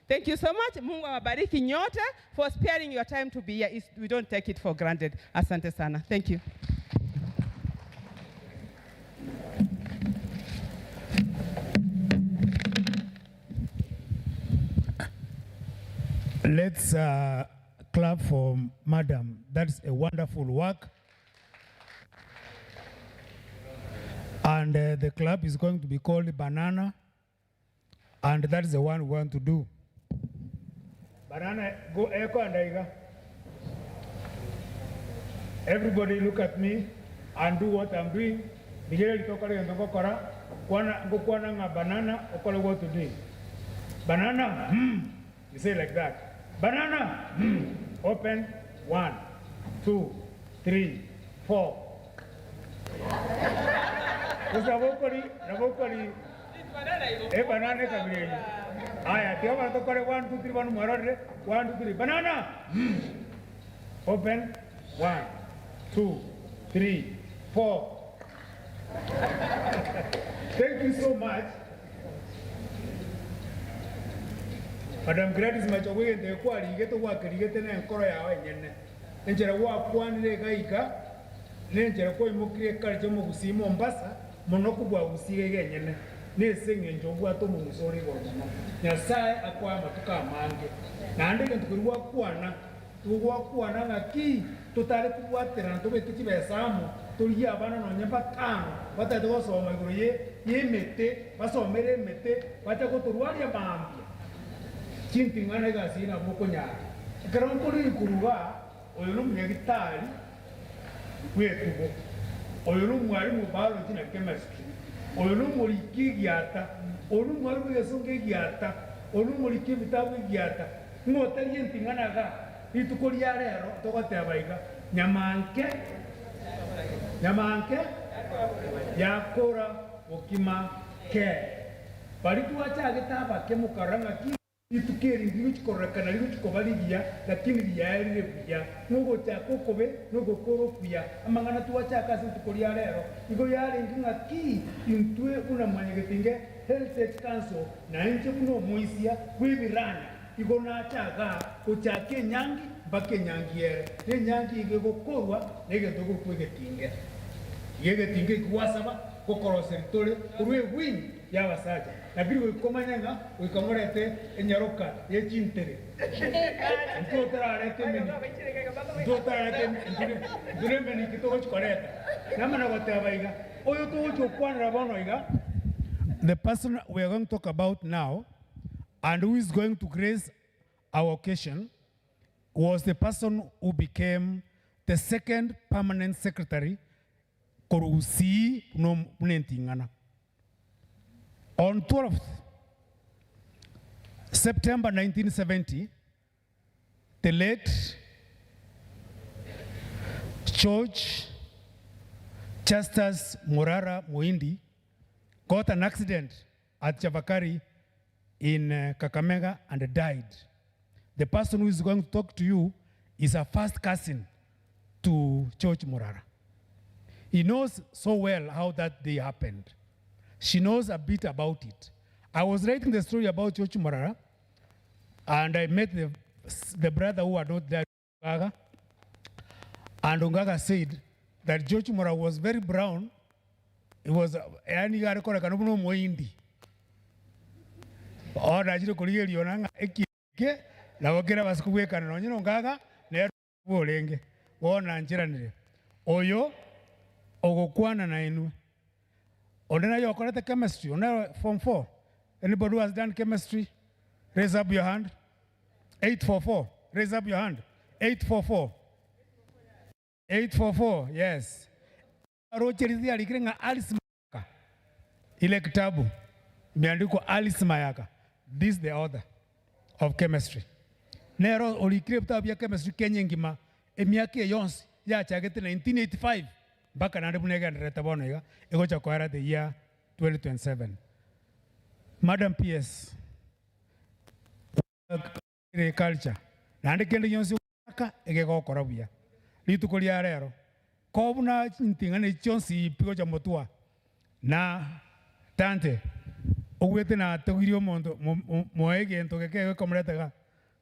Thank you so much, Mungu awabariki nyote, for sparing your time to be here. We don't take it for granted. Asante sana. Thank you. Let's clap for Madam. That's a wonderful work. And the club is going to be called Banana. And that is the one we want to do. Banana, go echo and Aiga. Everybody look at me and do what I'm doing. Banana, what to do. Banana, you say like that. Banana, open, 1, 2, 3, 4. Banana kabiri. Aya, tiyo to kore 1, 2, 3, 1 marore. 1, 2, 3. Banana. Open. 1, 2, 3, 4. Thank you so much. Madam Gladys Machawe the kwali geto wa kirigete na nkoro yawe nyene. Njera wa kwanire gaika. Nenjera ko imukire kalje mu gusimo Mombasa monoku bwa gusige genyene. Nesenge njobu ato mu musori gono. Nyasaye akwa matuka mange. Na ndike ntukurwa kwana ngaki tutare kubwatera ntobe tikibesamu tuli abana no nyamba tano batade gosoma iguru yemete basomere mete batako turwalia bambi. Chintingana gasina moko nyari. Karampuri kuruga oyulu munyagitari wetugo. Oyulu mwalimu biology na chemistry. Oyulu muliki gyata. Oyulu mwalimu yasonge gyata. Oyulu muliki vitabu gyata. Ngotari yentingana ga itukuri yarero togote abaiga. Nyamanke yakora okima ke. Bari tuacha gitaba ke mukaranga ki itukiri ngiruchi korekana liruchi kobaligia lakini liyaerire buya nugo chako kobe nugo koro kuya amangana tuwachaka se tukolia lero igo yale nginga ki intwe una manyegetinge Heritage Council na nje kuno moisia kwibirana igo na chaga kuchake nyangi bake nyangiere ne nyangi igego korwa nege dogo kwegetinge yegetinge kuwasaba kokoro seritore urwe win yabasaja nabiri wikomanyanga wikamorete enyaroka yechintere ntotararete meni ntotararete nduremeni kitoko chikoreta namana gotabaiga oyo tocho kwanra bono iga. The person we are going to talk about now and who is going to grace our occasion was the person who became the second permanent secretary Korusi no Munentingana. On 12th September 1970, the late George Justus Morara Muindi got an accident at Chavakari in Kakamega and died. The person who is going to talk to you is a first cousin to George Morara. He knows so well how that day happened. She knows a bit about it. I was writing the story about George Morara, and I met the brother who had not died, Ungaga, and Ungaga said that George Morara was very brown. It was yani gari kora kanubuno moindi. Ora jiro koliye lionanga ekike la wakera basikuwe kana nyino Ungaga ne bolenge. Wona nchiranire. Oyo ogokwana na inu. Onena yo korete chemistry. Onena form 4. Anybody who has done chemistry? Raise up your hand. 844. Raise up your hand. 844. 844. Yes. Rocherizia alikirenga Alice Mayaka. Ile kitabu imeandikwa Alice Mayaka. This is the author of chemistry. Nero olikire kitabu ya chemistry Kenya ngima emiaka yonsi ya chagete 1985 mpaka nande bunega ndreta bono iga ego cha kwara the year 2027. Madam PS culture nande kende yonsi aka ege go korabia litukolia rero kobuna ntingane chonsi pigo cha motua na tante ogwete na togirio mondo moege entokeke komretaga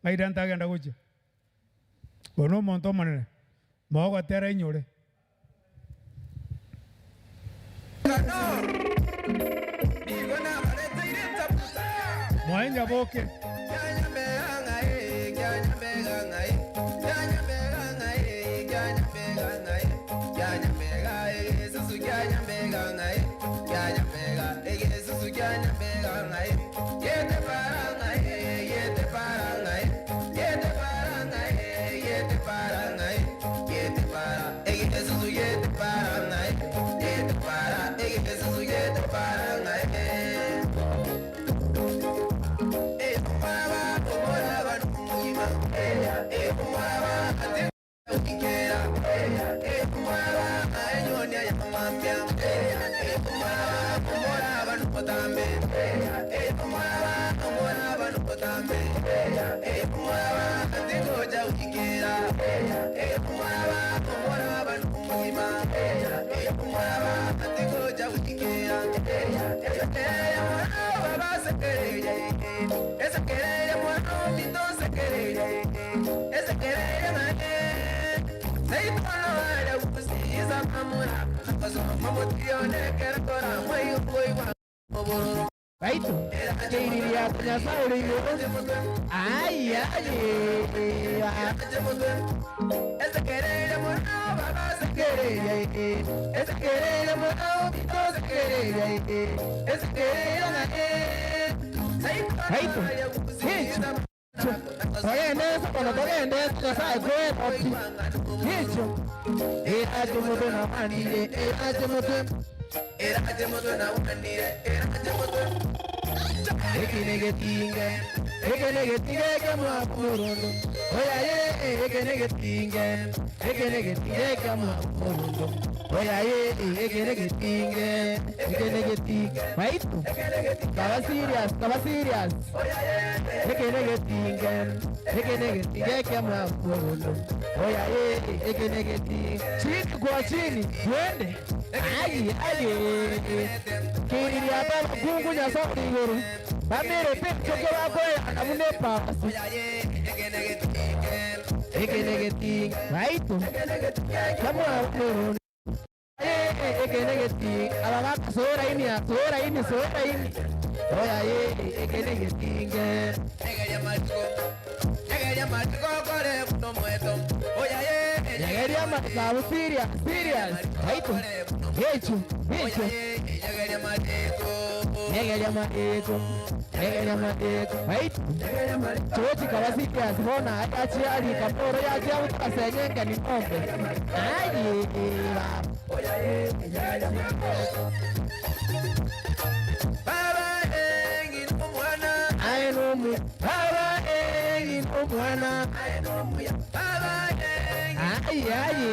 ngaidanta ganda goje bono monto manene mogo tera inyore moenja boke Right? Ay, oya ye ekene getinge maitu kaba serious ekene getinge kama mkono oya ye ekene getinge chini kwa chini twende ayi kiri hapa kungu nya sokri guru bamere pekcho kwa kwa abune pasi ekene getinge maitu kama mkono ekene getinge ababa sora ini oya ye ekene getinge Negeria matiko kore kuno mueto oya ye negeria matiko serious haitu hecho negeria matiko haitu chochi kawasi kia zona achi ali kaporo ya kia utasenyenga ni ngombe ayi oya ye negeria matiko baba engi mwana aenomu baba engi mwana aenomu ya baba engi ayi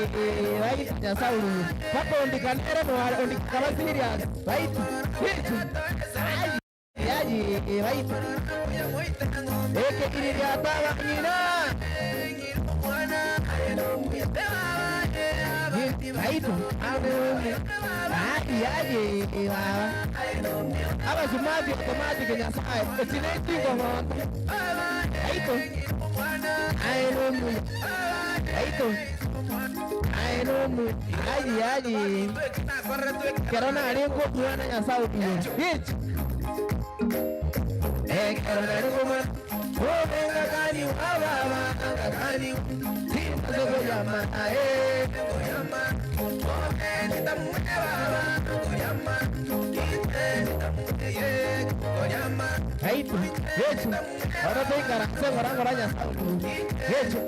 right ya saulu papo ndikanere no ndikala serious right hitu ayi right eke iri ya baba ngina engi mwana aenomu ya baba haitu ayi aba zumadi automatic nya sai etineti ngomo haitu aenomu ayi karana alingo buana nya saudi hit karana alingo buana obenga kani ababa kani tinzo goyama goyama obenga tamuye baba goyama goyama haitu yesu ora tengara se ora nya saudi yesu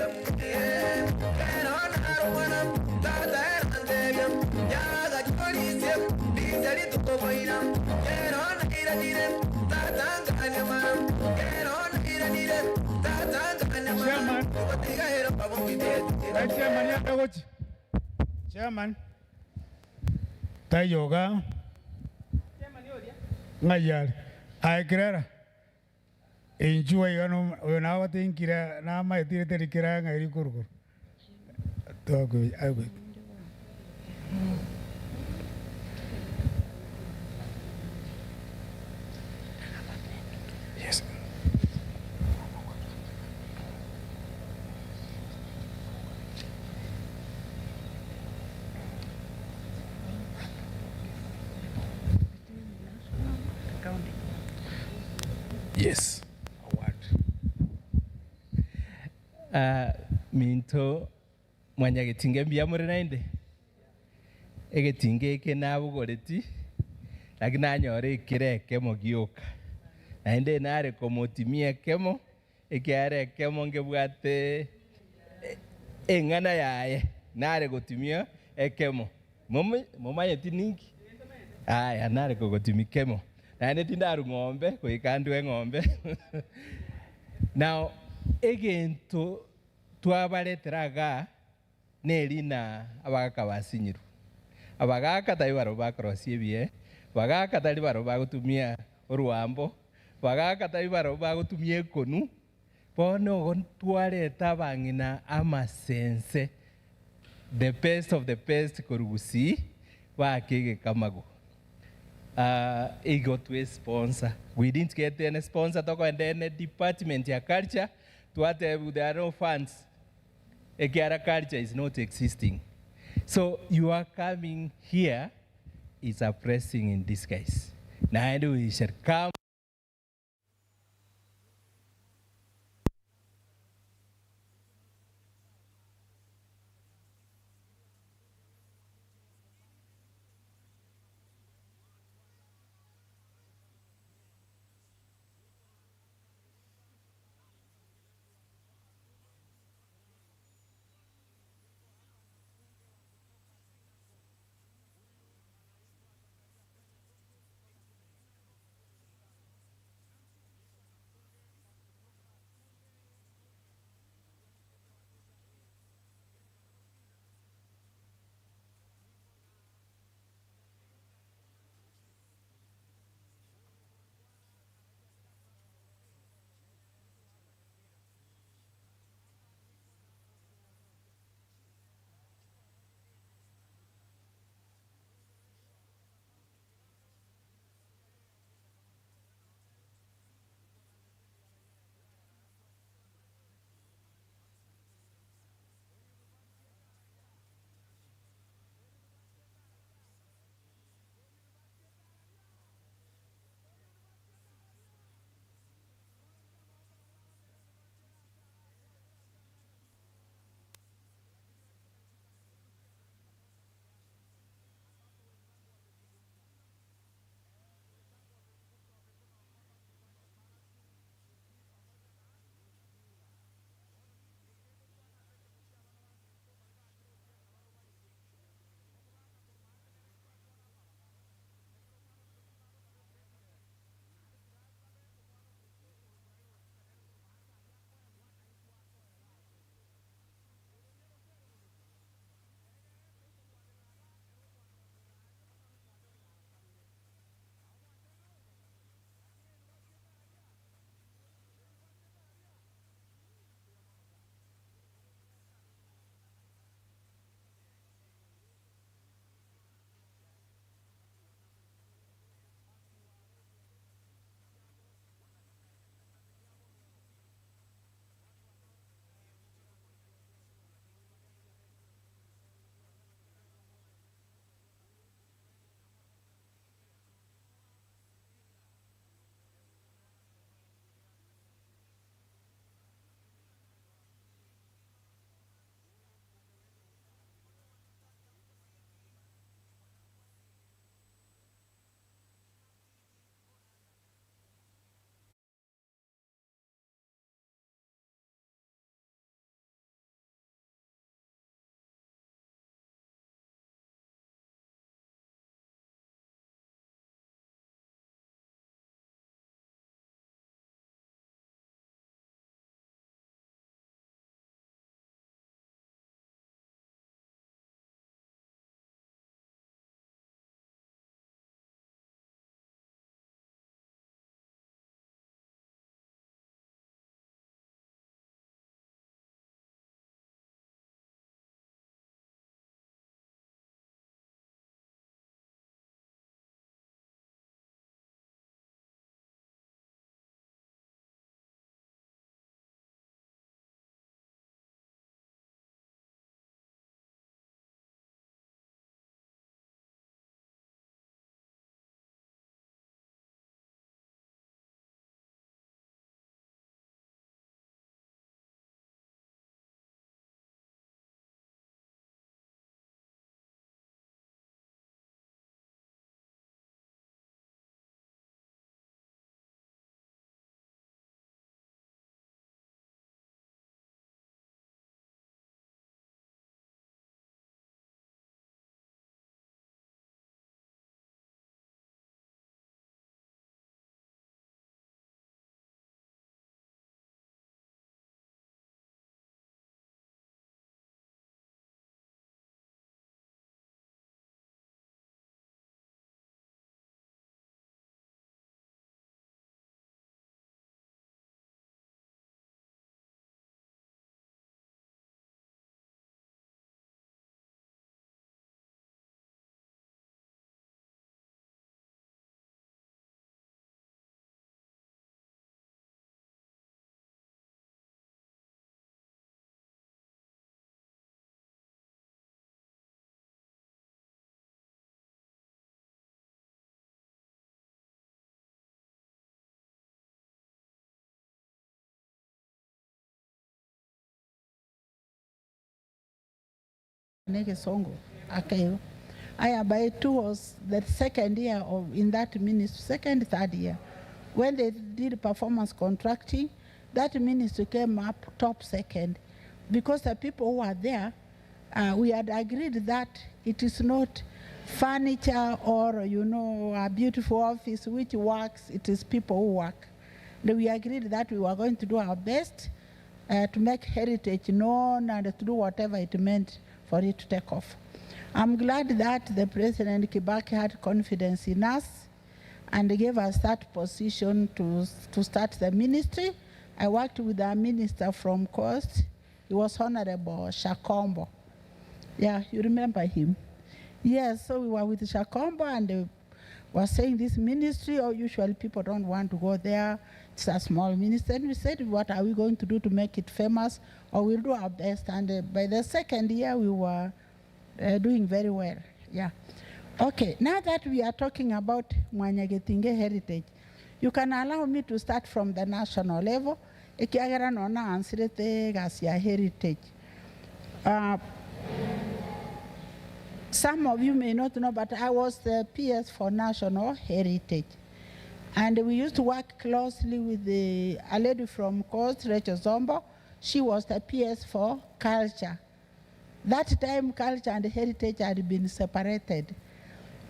Chairman, Tayoga, Ngayal, Aikrera, enjoy when I think now my theatre Kirang, I recur. I will. Yes. Yes. Minto mwanya getinge mbiyamure nainde egetinge ke nabo goreti lakini anyore kire kemo gioka nainde nare komotimie kemo ekiare kemo ngebwate engana yaye nare gotimia ekemo momaye tiningi aya nare kogotimi kemo nainde tindaru ngombe koikandu ngombe now egento twabareteraga nerina abagaka basinyiru abagaka tari baro bakorosie bie bagaka tari baro bagutumia oruambo bagaka tari baro bagutumia ekonu bono twareta bang'ina amasense the best of the best korugusi bakege kamago ego to sponsor. We didn't get any sponsor to go and then department ya culture to what there are no funds. Ekiara culture is not existing. So you are coming here is a blessing in disguise. Now we shall come. Nege Songo, Akayo. By two was the second year in that ministry, second, third year. When they did performance contracting, that ministry came up top second because the people who were there, we had agreed that it is not furniture or, a beautiful office which works, it is people who work. And we agreed that we were going to do our best to make heritage known and to do whatever it meant for it to take off. I'm glad that the President Kibaki had confidence in us and gave us that position to start the ministry. I worked with a minister from Coast. He was Honorable Shakombo. Yeah, you remember him? Yes, so we were with Shakombo and they were saying this ministry, usually people don't want to go there. It's a small ministry. And we said, what are we going to do to make it famous? Or we'll do our best. And by the second year, we were doing very well. Yeah. Okay, now that we are talking about Mwanya Getinge heritage, you can allow me to start from the national level. Ekiagera nona ansirete gasia heritage. Some of you may not know, but I was the PS for National Heritage. And we used to work closely with a lady from Coast, Rachel Zombo. She was the PS for Culture. That time, culture and heritage had been separated.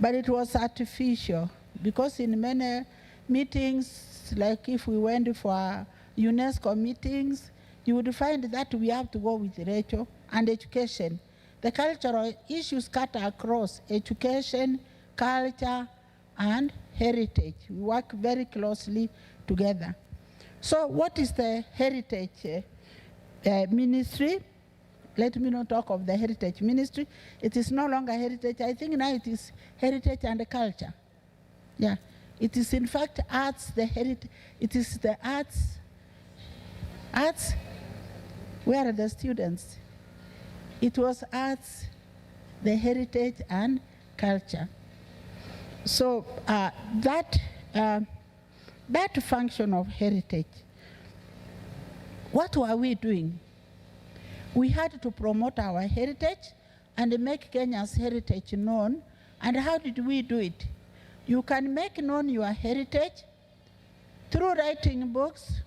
But it was artificial, because in many meetings, like if we went for UNESCO meetings, you would find that we have to go with Rachel and education. The cultural issues cut across education, culture, and heritage. We work very closely together. So what is the heritage ministry? Let me not talk of the heritage ministry. It is no longer heritage. I think now it is heritage and culture. Yeah, it is in fact arts, the heritage. It is the arts. Arts, where are the students? It was arts, the heritage and culture. So that function of heritage, what were we doing? We had to promote our heritage and make Kenya's heritage known. And how did we do it? You can make known your heritage through writing books,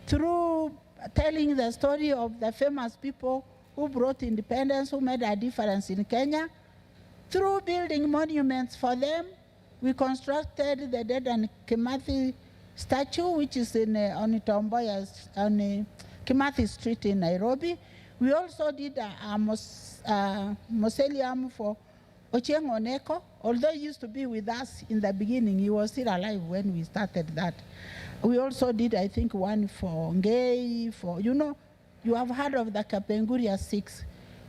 through telling the story of the famous people who brought independence, who made a difference in Kenya, through building monuments for them. We constructed the Dedan Kimathi statue, which is on Tomboya, on Kimathi Street in Nairobi. We also did a mausoleum for Ochieng Oneko, although he used to be with us in the beginning. He was still alive when we started that. We also did, I think, one for Ngei, you have heard of the Kapenguria 6.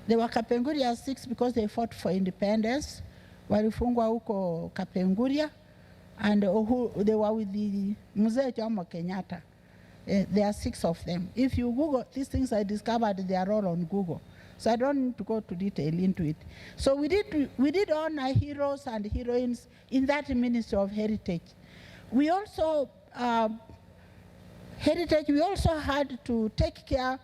They were Kapenguria 6 because they fought for independence. Walifungwa huko Kapenguria, and they were with the Mzee Jomo Kenyatta. There are 6 of them. If you Google these things, I discovered they are all on Google. So I don't need to go to detail into it. So we did honor heroes and heroines in that Ministry of Heritage. We also, heritage, we also had to take care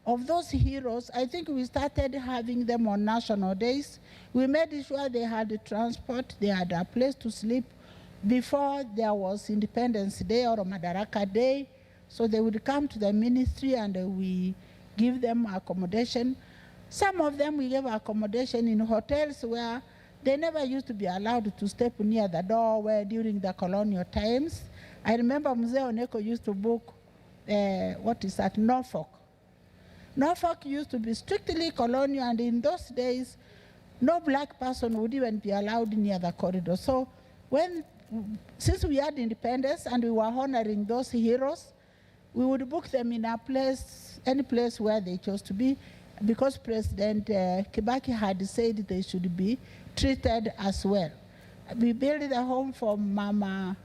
of those heroes. I think we started having them on national days. We made sure they had transport, they had a place to sleep before there was Independence Day or Madaraka Day. So they would come to the ministry and we give them accommodation. Some of them we gave accommodation in hotels where they never used to be allowed to step near the door where during the colonial times. I remember Mzee Oneko used to book, Norfolk. Norfolk used to be strictly colonial, and in those days, no black person would even be allowed near the corridor. So since we had independence and we were honoring those heroes, we would book them in a place, any place where they chose to be, because President Kibaki had said they should be treated as well. We built a home for Mama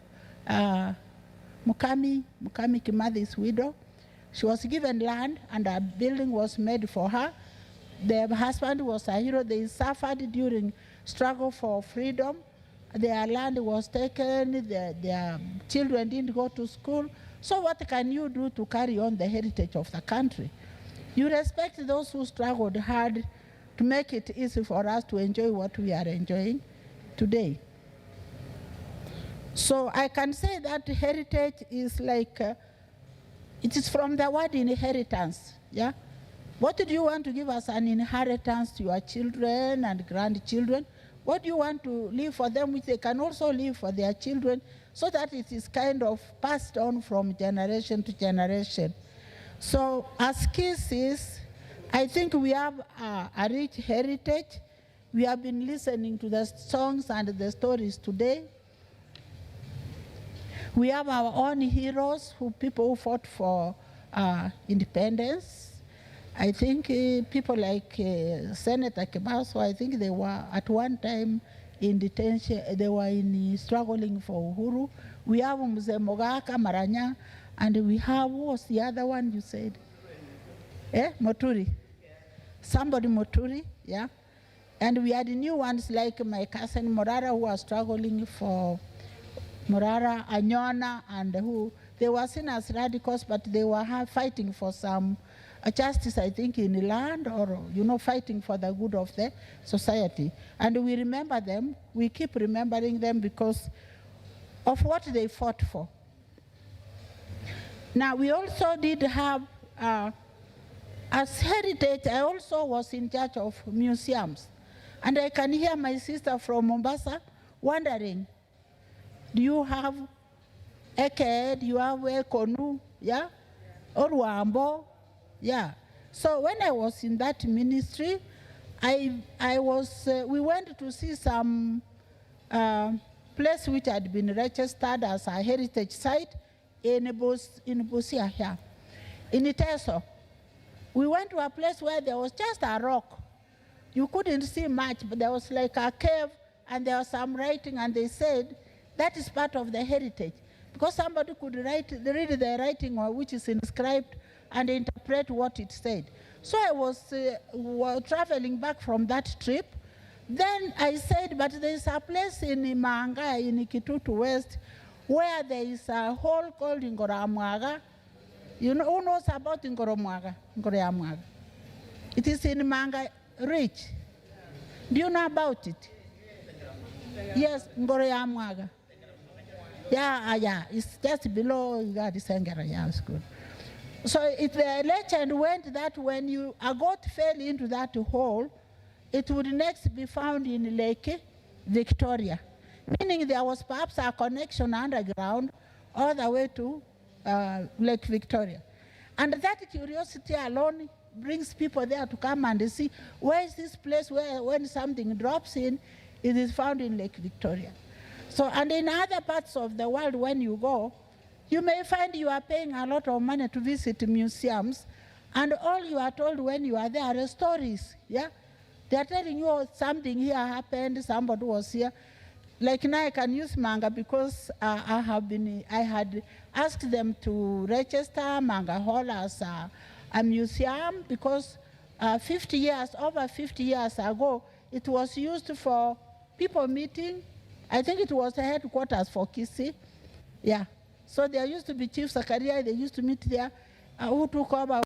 Mukami Kimathi's widow. She was given land and a building was made for her. Their husband was a hero. They suffered during struggle for freedom. Their land was taken, their children didn't go to school. So what can you do to carry on the heritage of the country? You respect those who struggled hard to make it easy for us to enjoy what we are enjoying today. So I can say that heritage is like, it is from the word inheritance, yeah? What do you want to give as an inheritance to your children and grandchildren? What do you want to leave for them, which they can also leave for their children, so that it is kind of passed on from generation to generation? So as Kisses, I think we have a rich heritage. We have been listening to the songs and the stories today. We have our own heroes, people who fought for independence. I think people like Senator Kibaso, I think they were at one time in detention, they were struggling for Uhuru. We have Mzee Mogaka Maranya, and we have, who was the other one you said? Moturi. Somebody Moturi, yeah. And we had new ones like my cousin Morara, who was struggling for Morara, Anyona, and who, they were seen as radicals, but they were fighting for some justice, I think, in the land, or, fighting for the good of the society. And we remember them, we keep remembering them because of what they fought for. Now, we also did have, as heritage, I also was in charge of museums. And I can hear my sister from Mombasa wondering, do you have Eke, do you have Ekonu, yeah? Or Wambo, yeah. So when I was in that ministry, we went to see some place which had been registered as a heritage site in Busia here, in Iteso. We went to a place where there was just a rock. You couldn't see much, but there was like a cave, and there was some writing, and they said, that is part of the heritage. Because somebody could read the writing which is inscribed and interpret what it said. So I was traveling back from that trip. Then I said, but there is a place in Manga, in Kitutu West, where there is a hole called Ngoramwaga. You know, who knows about Ngoramwaga? It is in Manga Ridge. Do you know about it? Yes, Ngoramwaga. Yeah, it's just below Sengera, yeah, it's good. So the legend went that when a goat fell into that hole, it would next be found in Lake Victoria, meaning there was perhaps a connection underground all the way to Lake Victoria. And that curiosity alone brings people there to come and see, where is this place where when something drops in, it is found in Lake Victoria. So, and in other parts of the world, when you go, you may find you are paying a lot of money to visit museums, and all you are told when you are there are stories, yeah? They are telling you, oh, something here happened, somebody was here. Like now I can use Manga because I had asked them to register Manga Hall as a museum because over 50 years ago, it was used for people meeting. I think it was the headquarters for Kisii, yeah. So there used to be Chief Zakaria, they used to meet there, who took over.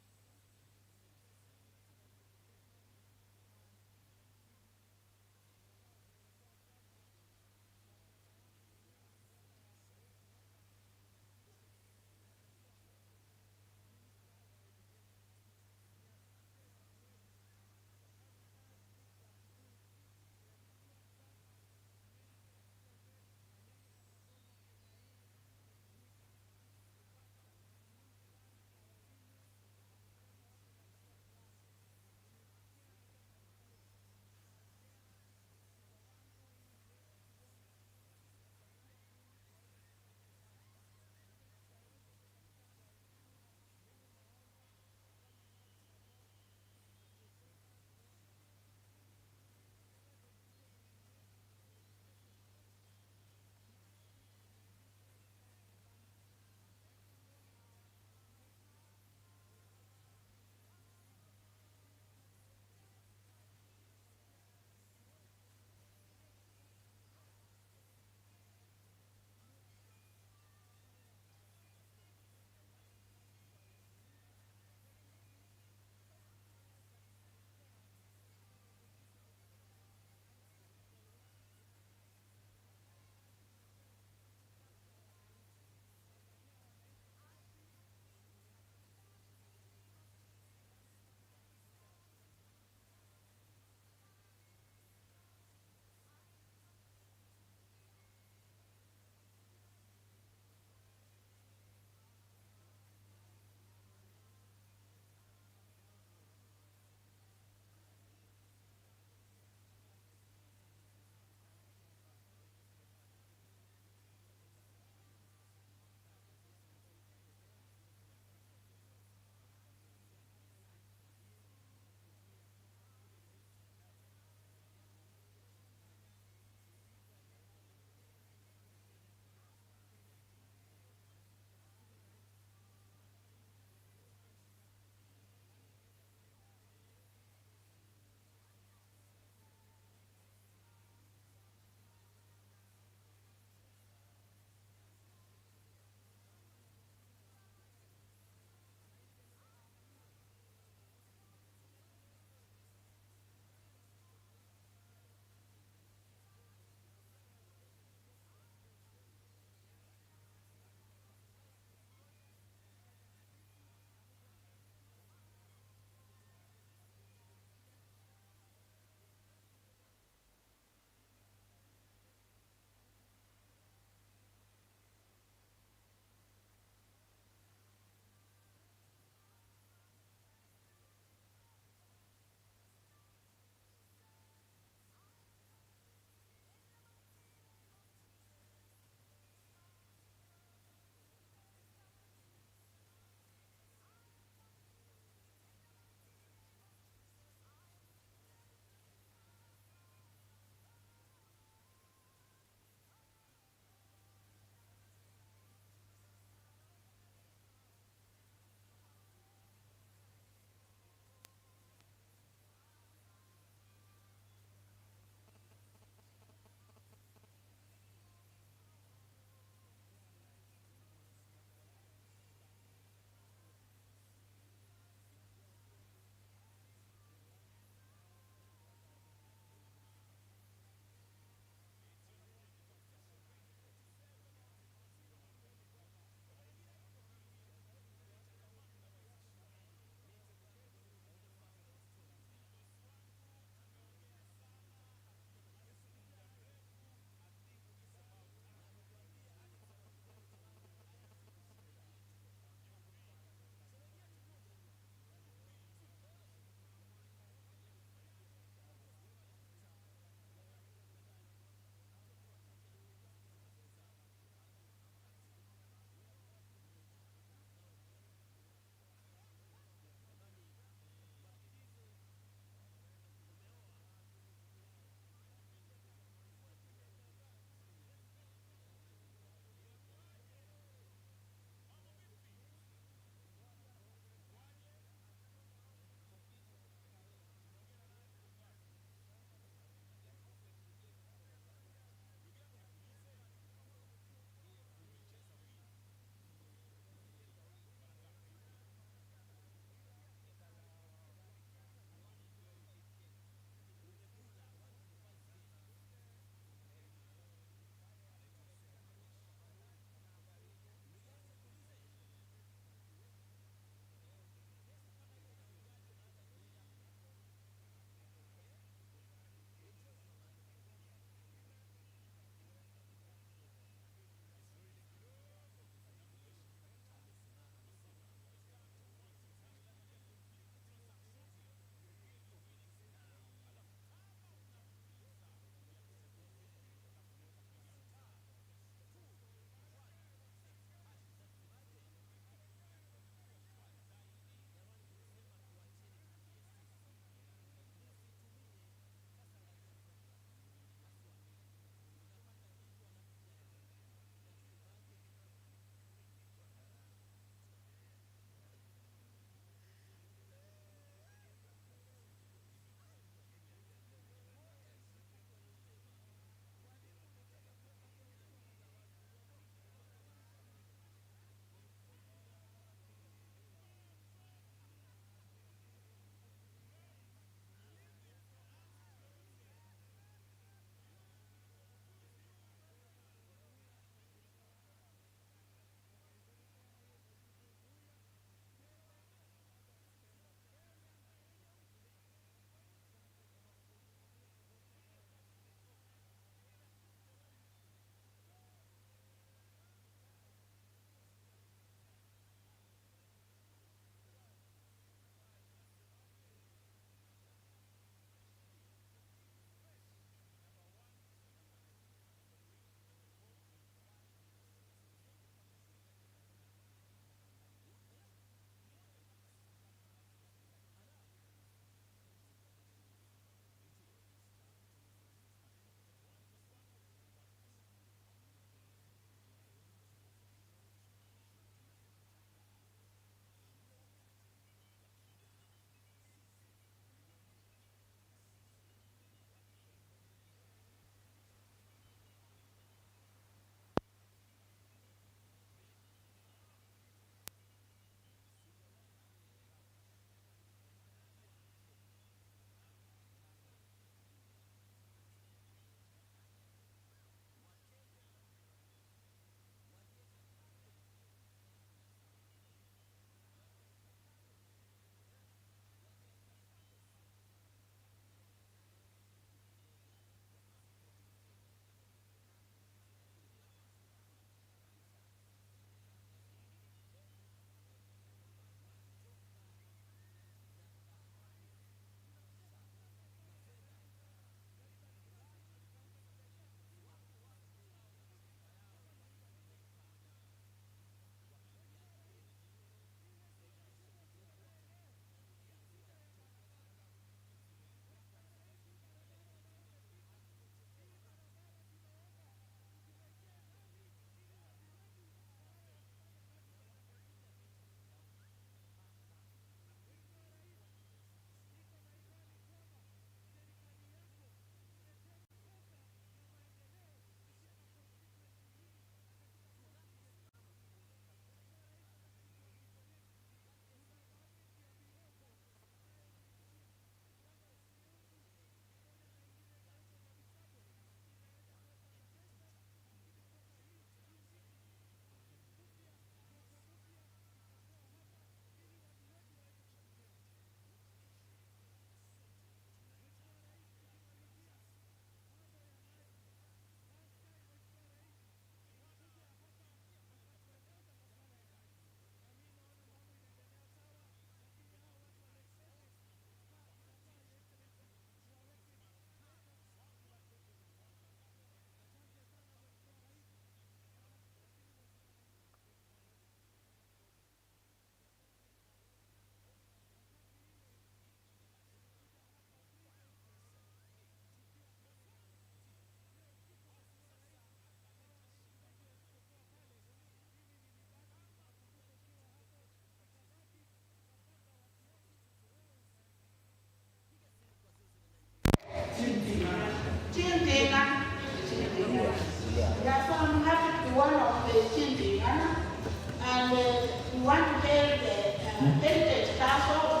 Council,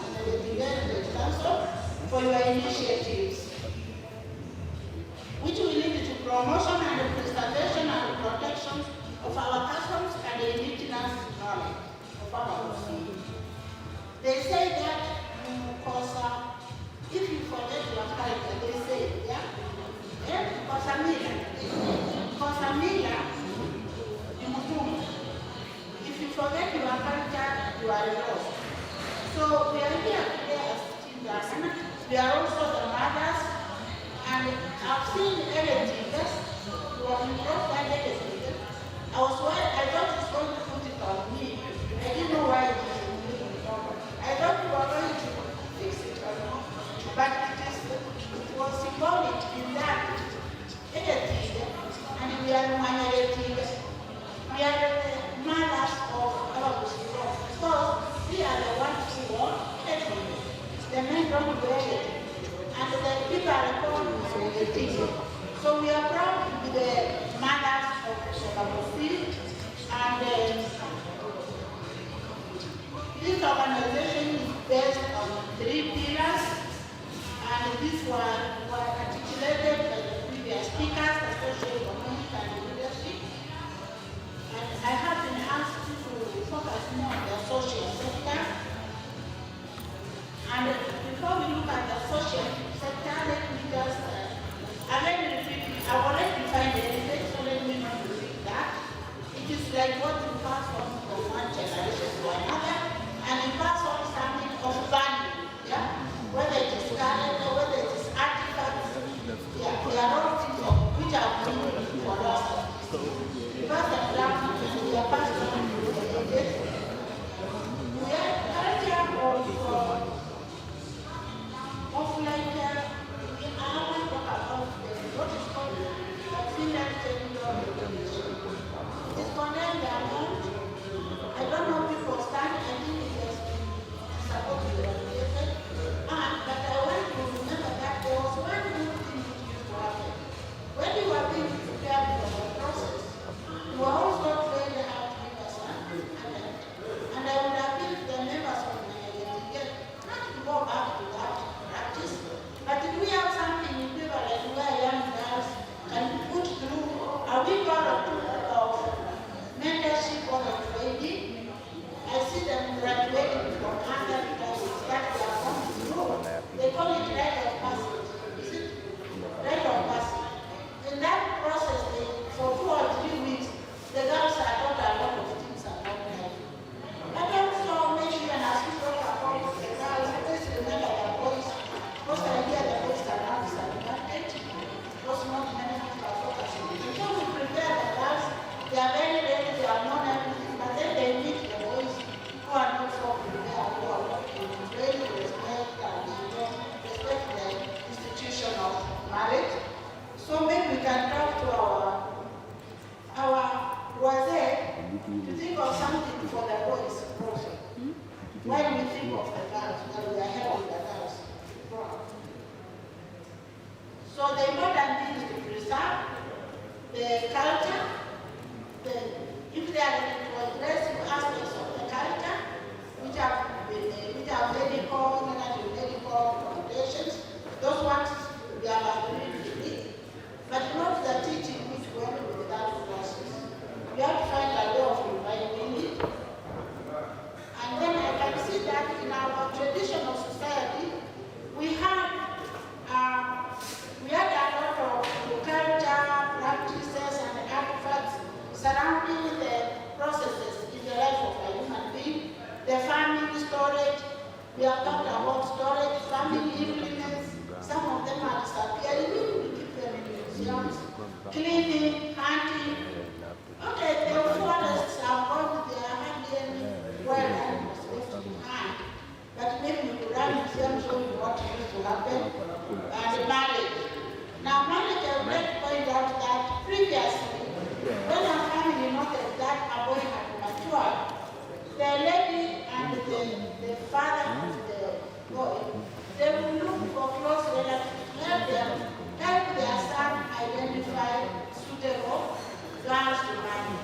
and the Legislative Council for your initiatives, which will lead to promotion and preservation and protection of our customs and the indigenous knowledge of our people. They say that if you forget your culture, they say, Kosamila, if you forget your culture, you are lost. So we are here today as children. We are also the mothers, and I've seen relatives who have brought their relatives. I thought it's going to put it on me. I didn't know why it was. I thought we were going to fix it or not. But it was symbolic in that and we are minorities. We are the mothers of our people. So we are the ones who want everything. The men don't do anything. And the people are called minorities. So we are proud to be the mothers of Shabamusi. And this organization is based on 3 pillars. And these were articulated by the previous speakers, especially economic and leadership. And I have been asked to focus more on the social sector. And before we look at the social sector, let me just again repeat, I've already defined the heritage, so let me not repeat that. It is like what you pass on from one generation to another, and you pass on something of value, whether it is current or whether it is artifacts, they are all things which are good for us. First and last, we are passed on to the heritage. We are culture of like, we always talk about what is called the Finland territorial regulation. It's condemned the amount. I don't know people stand, I think it has been supposed to be regulated. But I want to remember that there was one good thing which used to happen. When you were being prepared for the process, you were also trained how to make us and I would appeal to the members of the NLT not to go back to that practice, but if we have something equivalent where young girls can put through a week of mentorship or training. I see them graduating from other classes that they are coming through. They call it rite of passage. Is it? Rite of passage. In that process, for 2 or 3 weeks, the girls are taught a lot of things about life. But also, maybe when I speak about the girls, please remember the boys. Most I hear the boys are not disadvantaged. Most not many people are focusing. So we prepare the girls. They are very ready, they are not everything, but then they meet the boys who are not so prepared, who are not really respect and respect the institution of marriage. So maybe we can talk to our wazee to think of something for the boys also. While we think of the girls, when we are helping the girls. So the important thing is to preserve the culture, if they are to address aspects of the culture, which are medical, medical foundations, those ones we are agreed to it, but not the teaching which went with that process. We have to find a way of reviving it. And then I can see that in our traditional society, we had a lot of culture, practices, and artifacts surrounding the processes in the life of a human being. The family storage, we have talked about storage, family implements, some of them are disappearing, we keep them in museums, cleaning, hunting. Okay, the forests are gone, they are hardly any wild animals left behind. But maybe we could run museums showing what used to happen, and marriage. Now marriage, I would like to point out that previously, when a family noted that a boy had matured, the lady and the father of the boy, they would look for close relatives to help their son identify suitable girls to marry.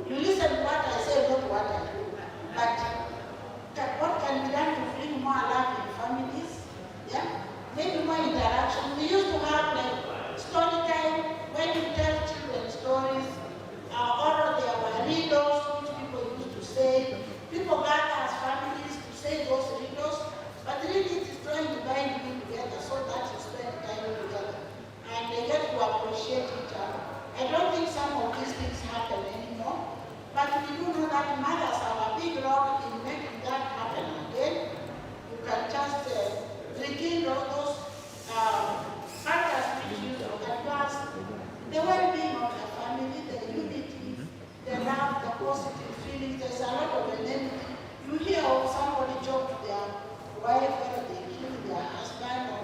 You listen to what I say, not what I do. But what can be done to bring more love in families? Yeah? Maybe more interaction. We used to have like story time when you tell children stories, or there were riddles which people used to say. People gather as families to say those riddles, but really it is trying to bind people together so that you spend time together and they get to appreciate each other. I don't think some of these things happen anymore, but we do know that mothers have a big role in making that happen again. You can just rekindle those factors which used to advance the well-being of the family, the unity, the love, the positive feelings. There's a lot of enmity. You hear of somebody joke to their wife whether they killed their husband or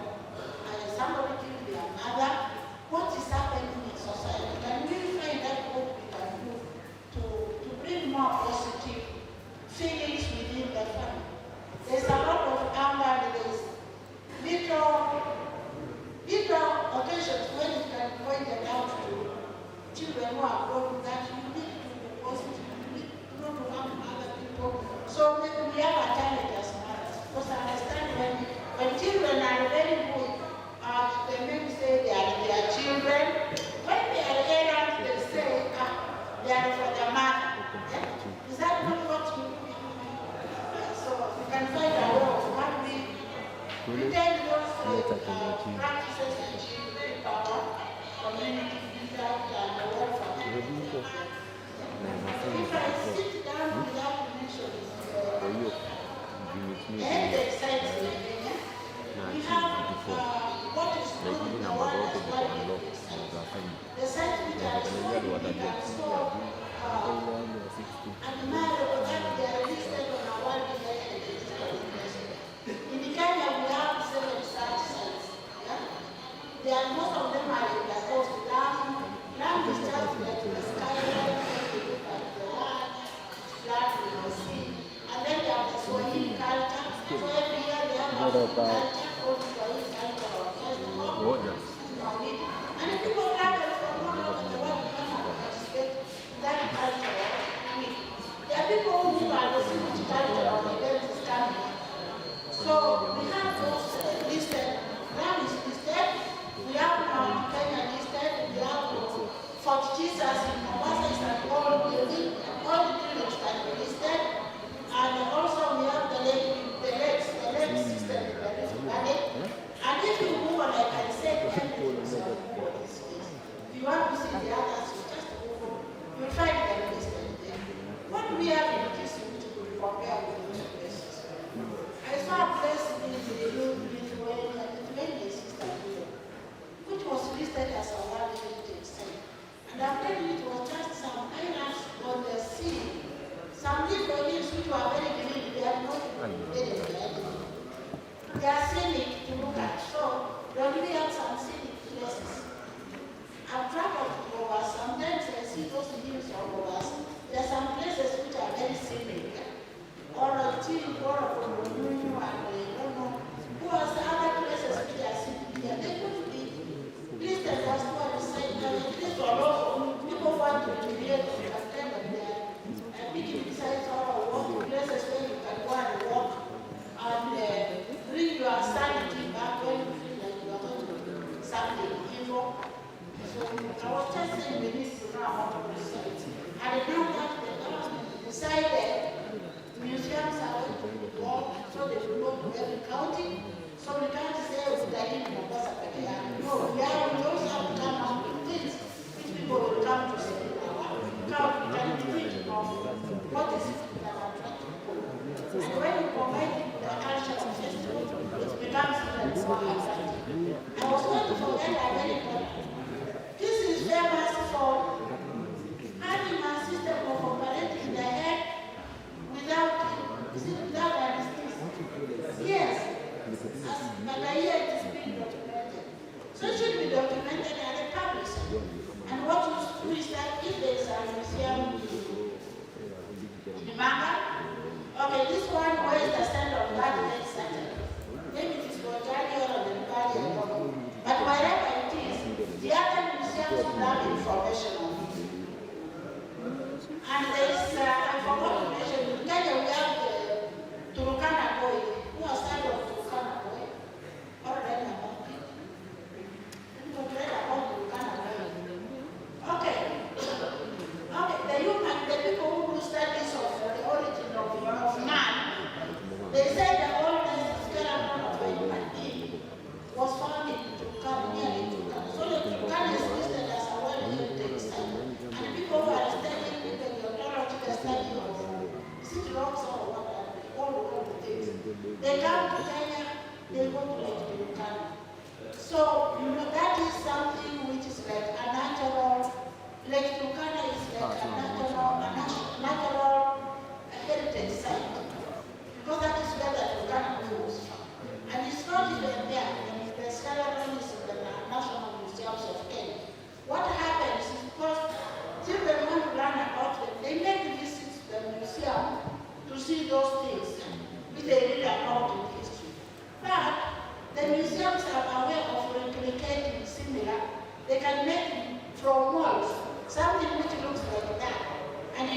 somebody killed their mother. What is happening in society? Can we find out what we can do to bring more positive feelings within the family? There's a lot of anger, there's little occasions when it can be pointed out to children who are grown that you need to be positive, you need not to harm other people. So maybe we have a challenge as mothers, because I understand when children are very good, they maybe say they are children. When they are errant, they say they are for their mother. Yeah? Is that not what you do? So you can find a way of what we pretend those practices and children power, community impact, and welfare. If I sit down without mentioning the sites, we have what is known the one as well. The sites which are so admirable that they are listed on a world register. In the Kenya, we have 7 such sites. Yeah? Most of them are in the coast. Land is just like the skyline, you look at the land, flat with the sea. And then they have the Swahili culture. So every year they have a culture called Swahili culture or festival. And if people travel from all over the world to participate in that culture, there are people who are the Swedish culture of the event is coming. So we have those listed. Land is listed. We have Mount Kenya listed. We have Fort Jesus in Mombasa is an old building. All the buildings can be listed. And also we have the lake system in the Rift Valley. And if you move on, I can say everything is on board. If you want to see the others, you just move on. You'll find them listed there. What do we have in this which could compare with those places? I saw a place in Lithuania, Sister which was listed as a World Heritage Site. And I'm telling you, it was just some islands on the sea, some little hills which were very green. They are not very green. They are scenic to look at. So they really have some scenic places. I've traveled over. Sometimes I see those hills over us. There are some places which are very scenic. Or a tea, or a and I don't know. Who has other places which are scenic here? They could be listed as tourist sites. At least people want to create content of their picnic sites or walk places where you can go and walk and bring your sanity back when you feel like you are going to do something evil. So I was just saying we need to know how to research. And now that the government decided museums are going to be involved, so they will go to every county. So we can't say we are in Mombasa. No, we also have to come up with things which people will come to see. How we can think of what is it that are trying to do. And when you combine it with the culture of festival, it becomes even more attractive. I was going to forget America. This is famous for having a system of operating the head without anesthesia. Yes, but I hear it is being documented. So it should be documented and published. And what you do is that if there is a museum in Manga, okay, this one where is the center of that head center. Maybe it is Rotary or the Bali, but wherever it is, the other museums will have information on it. And the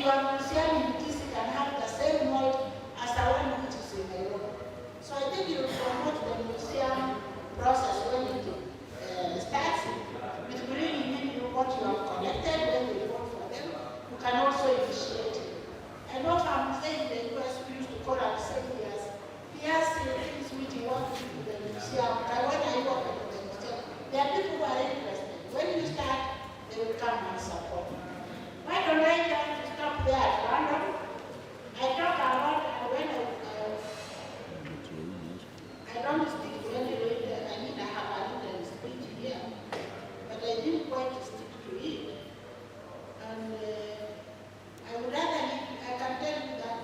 your museum in DC can have the same mold as the one which is in Nairobi. So I think you promote the museum process when it starts with bringing in what you have collected when you vote for them. You can also initiate it. And what I'm saying, the US used to call and say here's the things which you want to do to the museum. But when I work at the museum, there are people who are interested. When you start, they will come and support. Why don't I just stop there at random? I talk about when I don't stick to any radio. I mean, I have a little speech here, but I didn't quite stick to it. And I would rather, I can tell you that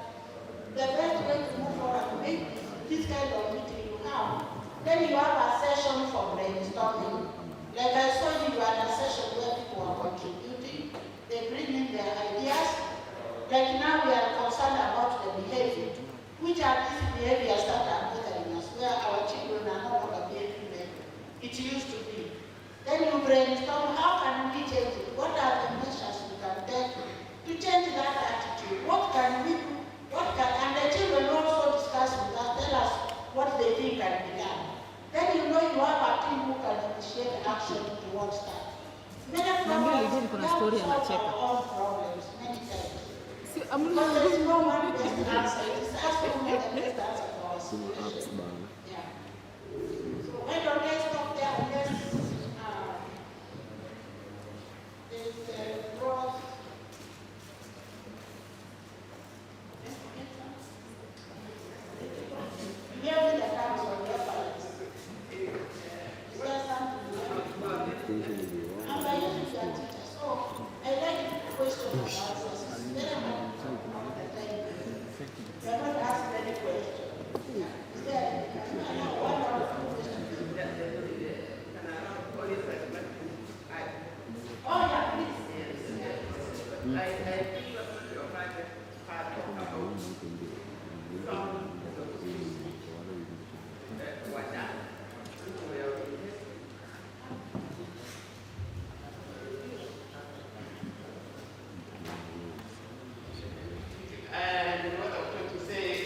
the best way to move forward, make this kind of meeting you have, then you have a session for brainstorming. Like I saw you had a session where people are contributing, they bring in their ideas. Like now we are concerned about the behavior. Which are these behaviors that are bothering us, where our children are no longer behaving like it used to be. Then you brainstorm, how can we change it? What are the measures we can take to change that attitude? What can we do? And the children also discuss with us, tell us what they think can be done. Then you know you have a team who can initiate action towards that. Many problems, we have to solve our own problems many times. Because there is no one best answer. It is us who know the best answer for our situation. Yeah. So why don't I stop there unless there's growth. Here with the terms of reference. Is there something? And I used to be a teacher, so I like questions and answers. It's very much. You are not asking any question. Is there one or two questions? Oh, yeah, please. I think your budget part of and what I'm trying to say is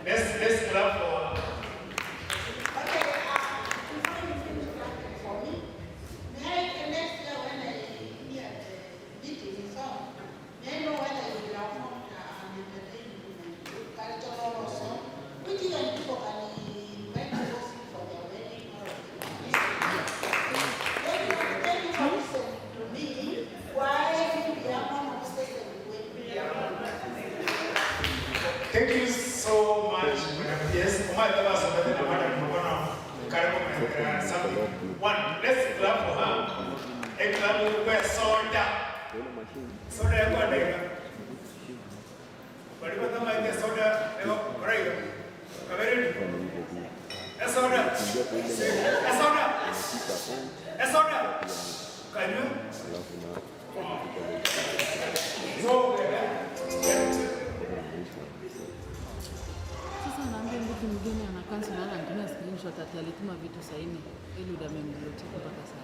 Let's clap for. Thank you so much. Yes, something. One, let's clap for her. A clap for soda. Soda, but if I get soda, they go, right? A soda. A soda. A soda. Can you? Sasa naambia mtu mwingine ana cancel na anatumia screenshot alituma vitu saini ili udamemlote mpaka sasa.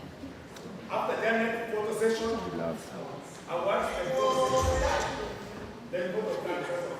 After that photo session, I watch the photo session. Then photo session.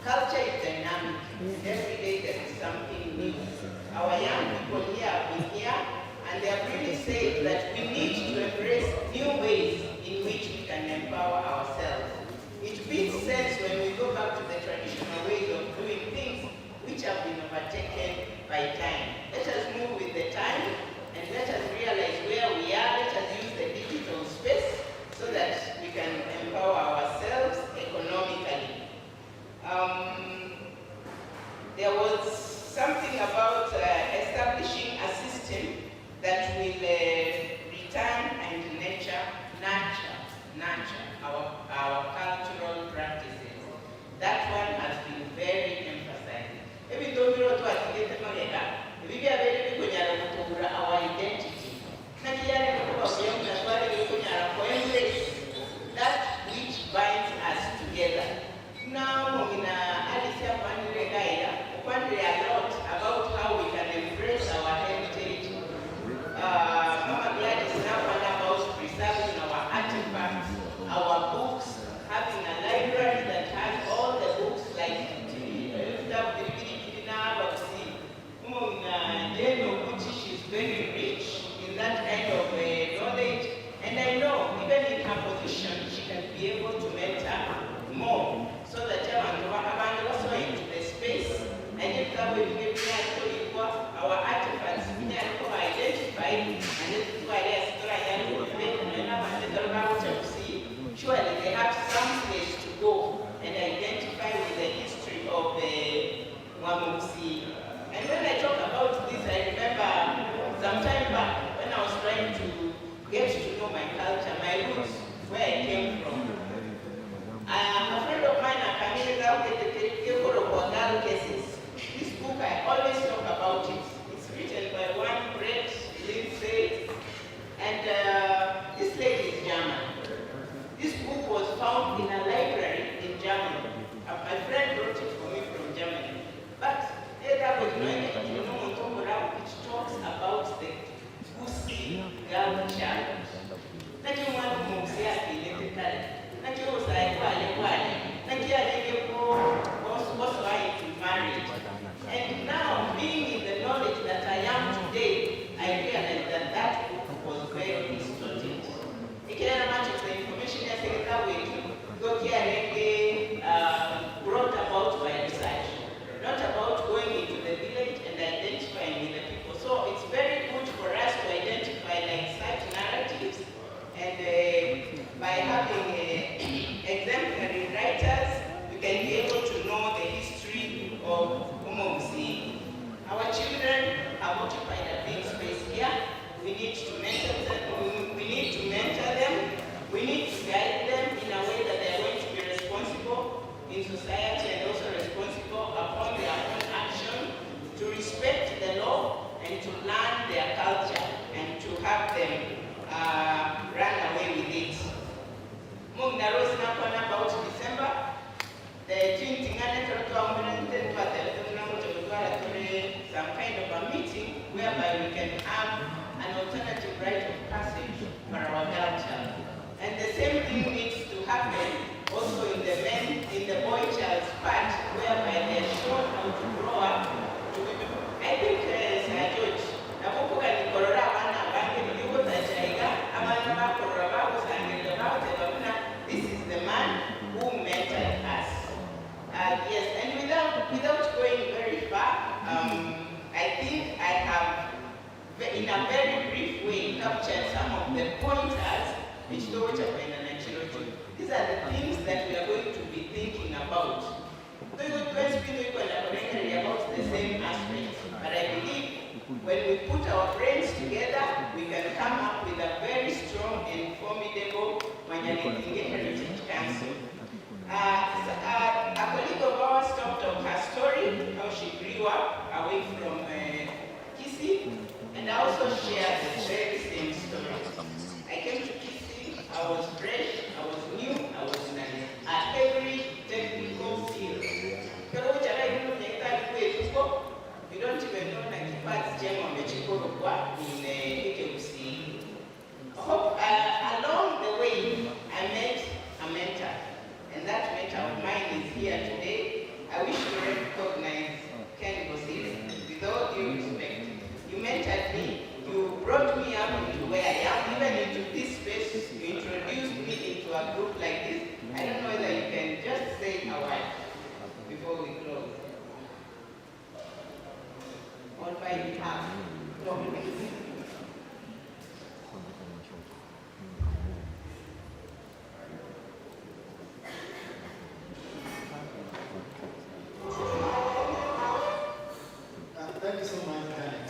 Culture is dynamic. Every day there is something new. Our young people here have really said that we need to embrace new ways in which we can empower ourselves. It makes sense when we go back to the traditional ways of doing things which have been overtaken by time. Let us move with the time and let us realize where we are. Let us use the digital space so that we can empower ourselves economically. There was something about establishing a system that will return and nurture our cultural practices. That one has been very emphasized. Every time we talk about our identity, that which binds us together. Now, Alicia wondering a lot about how we can embrace our heritage. Mama Gladys now about preserving our artifacts, our books, having a library that has all the books like she's very rich in that kind of knowledge, and I know even in her position she can be able to mentor more so that also into the space. And if that way we get our artifacts identified and surely they have some place to go and identify with the history of Wamumsi. And when I talk about this, I remember some time back when I was trying to get to know my culture, my roots, where I came from. A friend of mine, cases. This book, I always talk about it. It's written by one great Lindsay, and this lady is German. This book was found in a library in Germany. My friend wrote it for me from Germany. But it talks about the Gusi girl child. And now, being in the knowledge that I am today, I realize that that book was very distorted. Much of the information I think that way brought about by research, not about going into the village and identifying with the people. So it's very good for us to identify like such narratives, and by having exemplary writers, we can be able to know the history of Umomsi. Our children have occupied a big space here. We need to mentor them. We need to mentor them. We need to guide them in a way that they are going to be responsible in society and also responsible upon their own action, to respect the law and to learn their culture and to have them run away with it. About December, some kind of a meeting whereby we can have an alternative rite of passage for our culture. And the same thing needs to happen also in the boy child's part, whereby they are shown how to grow up. I think George, this is the man who mentored us. Yes, and without going very far, I think I have, in a very brief way, captured some of the pointers which these are the things that we are going to be thinking about. So you would best be about the same aspects, but I believe when we put our brains together, we can come up with a very strong and formidable Heritage Council. A colleague of ours talked of her story, how she grew up away from Kisii, and I also shared the very same story. I came to Kisii, I was fresh, I was new, I was in every technical field. You don't even know that along the way, I met a mentor, and that mentor of mine is here today. I wish you recognize Ken Bosile. With all due respect, you mentored me, you brought me where I am, even into this space, you introduced me into a group like this. I don't know whether you can just say a word before we close. On my behalf, Dominic. Thank you so much, Janet.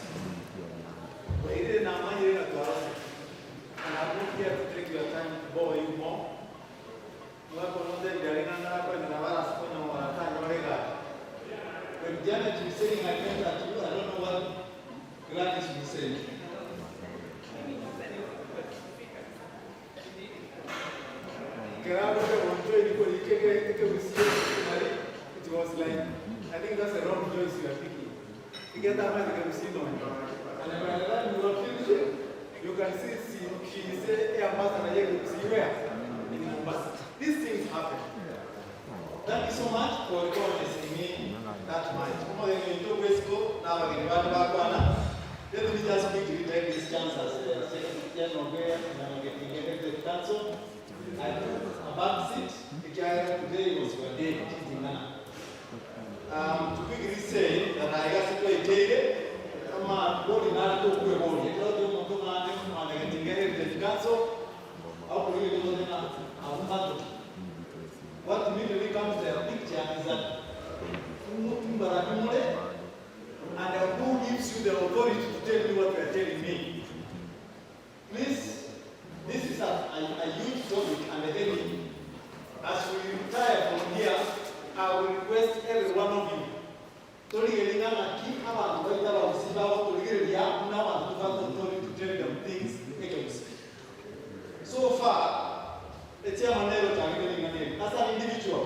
But it is not money in a class, and I won't here to take your time to bore you more. When Janet is saying I can't at you, I don't know what Gladys will say. It was like, I think that's a wrong choice you are picking. You get that much, you can see no. And by the time you are finishing, you can see she said, hey, Ambassador, you can see where? In Mombasa. These things happen. Thank you so much for recognizing me that much. Let me just quickly take this chance as Secretary of the Council. I took a back seat. Today was your day. To quickly say that I got to play David. I'm a body man to go on. You know, the council. I'll put it on a what immediately comes to the picture is that and who gives you the authority to tell me what you are telling me? Please, this is a huge topic and a heavy. As we retire from here, I will request every one of you to tell them things. So far, the chairman as an individual,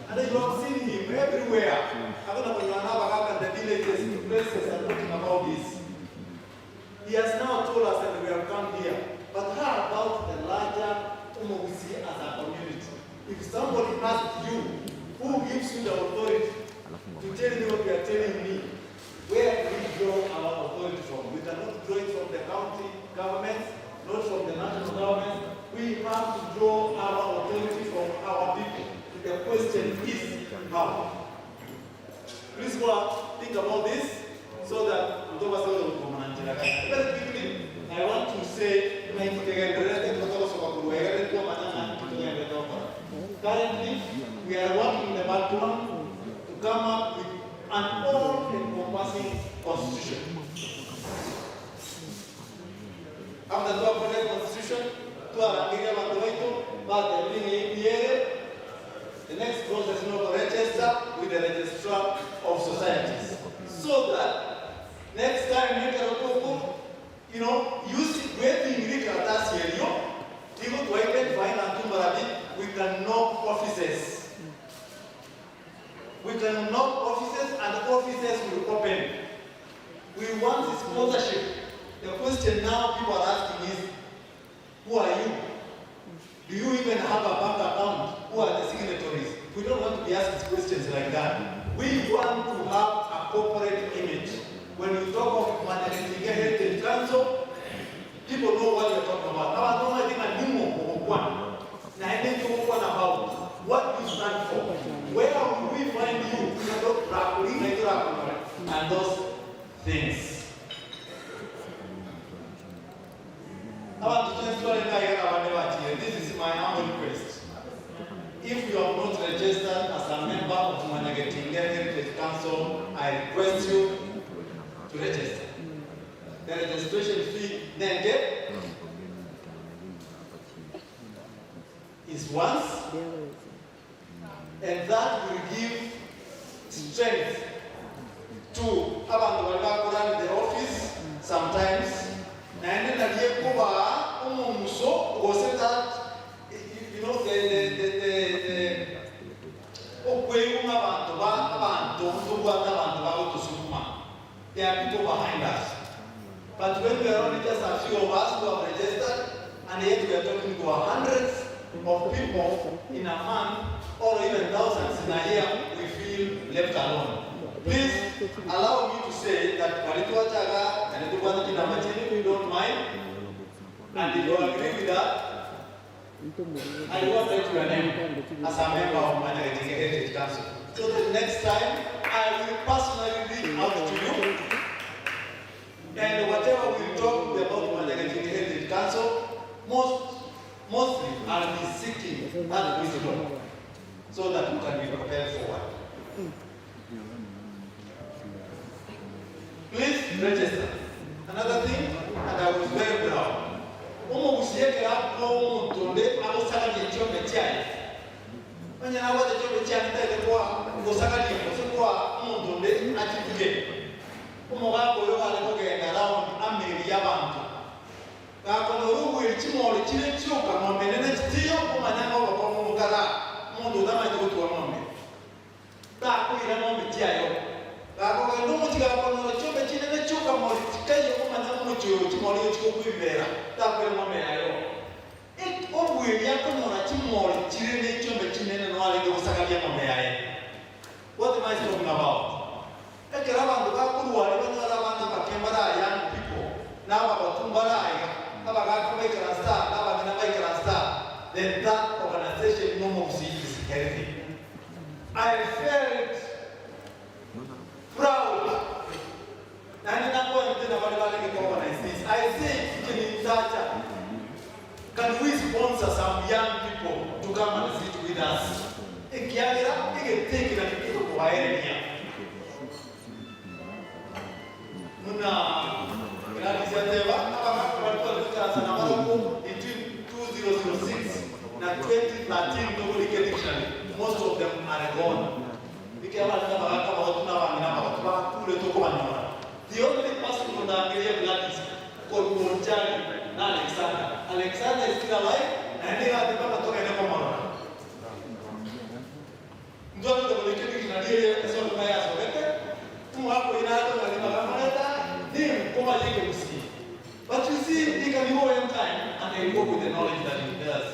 and you have seen him everywhere. The villages, places are talking about this. He has now told us that we have come here. But how about the larger Umowisi as a community? If somebody asks you, who gives you the authority to tell me what you are telling me, where do we draw our authority from? We cannot draw it from the county government, not from the national government. We have to draw our authority from our people. The question is how? Please go out, think about this, so that very quickly, I want to say, currently, we are working in the background to come up with an all-encompassing constitution. After the constitution, the next process is to register with the registrar of societies. So that next time you know, use waiting even to identify we can knock offices. We can knock offices and offices will open. We want this sponsorship. The question now people are asking is, who are you? Do you even have a bank account? Who are the signatories? We don't want to be asked questions like that. We want to have a corporate image. When we talk of Managing Heritage Council, people know what you're talking about. About what you stand for. Where will we find you? And those things. This is my humble request. If you have not registered as a member of Managatinga Heritage Council, I request you to register. The registration fee then is once, and that will give strength to the office sometimes. And then you know, there are people behind us. But when we are only just a few of us who have registered, and yet we are talking to hundreds of people in a month, or even thousands in a year, we feel left alone. Please allow me to say that Karitua Chaga and the one in Amachini, we don't mind. And if you agree with that, I will write your name as a member of my Heritage Council. So the next time, I will personally reach out to you. And whatever we talk about my Heritage Council, mostly I'll be seeking that wisdom so that we can be prepared forward. Please register. Another thing, and I was very proud. Omo usieke hapo mtonde abo saka ni chombe chai. Manya na wata chombe chai nitaje kwa ngosaka ni kwa mtonde atipige. Omo wako yo wale ko genda round amiri yabantu. Ka kono rugu ichimo chile chuka ngombe nene chitiyo kuma nyanga wa kwa mugara. Mondo dama ito wa ngombe. Ta kuira ngombe chiayo. Ka ko ndo mutiga kono chombe chile ne chuka mo chikayo kuma nyanga mo chimoli chiko kuibera. Ta kwa ngombe ayo. Obwe yako mona chimoli chile ne chombe chile no ale go sakalia ngombe ayo. What am I talking about? Ekerabantu bakuruwa lebanyala abantu bakembara young people. Now batumbara ayo. Aba gakumekera star, aba binamekera star. Then that organization no more is healthy. I felt proud. And I'm going to organize this. I said, can we sponsor some young people to come and sit with us? Take it and people who are here. Between 2006 and 2013 global dictionary, most of them are gone. The only person who is called Monjali, Alexander. Alexander is still alive, and they are the Papa Toka and Pomona. Don't the dictionary is on my ass already. Who are going out of the Mahamata? Then, Pomali see. But you see, he can go in time and they go with the knowledge that he does.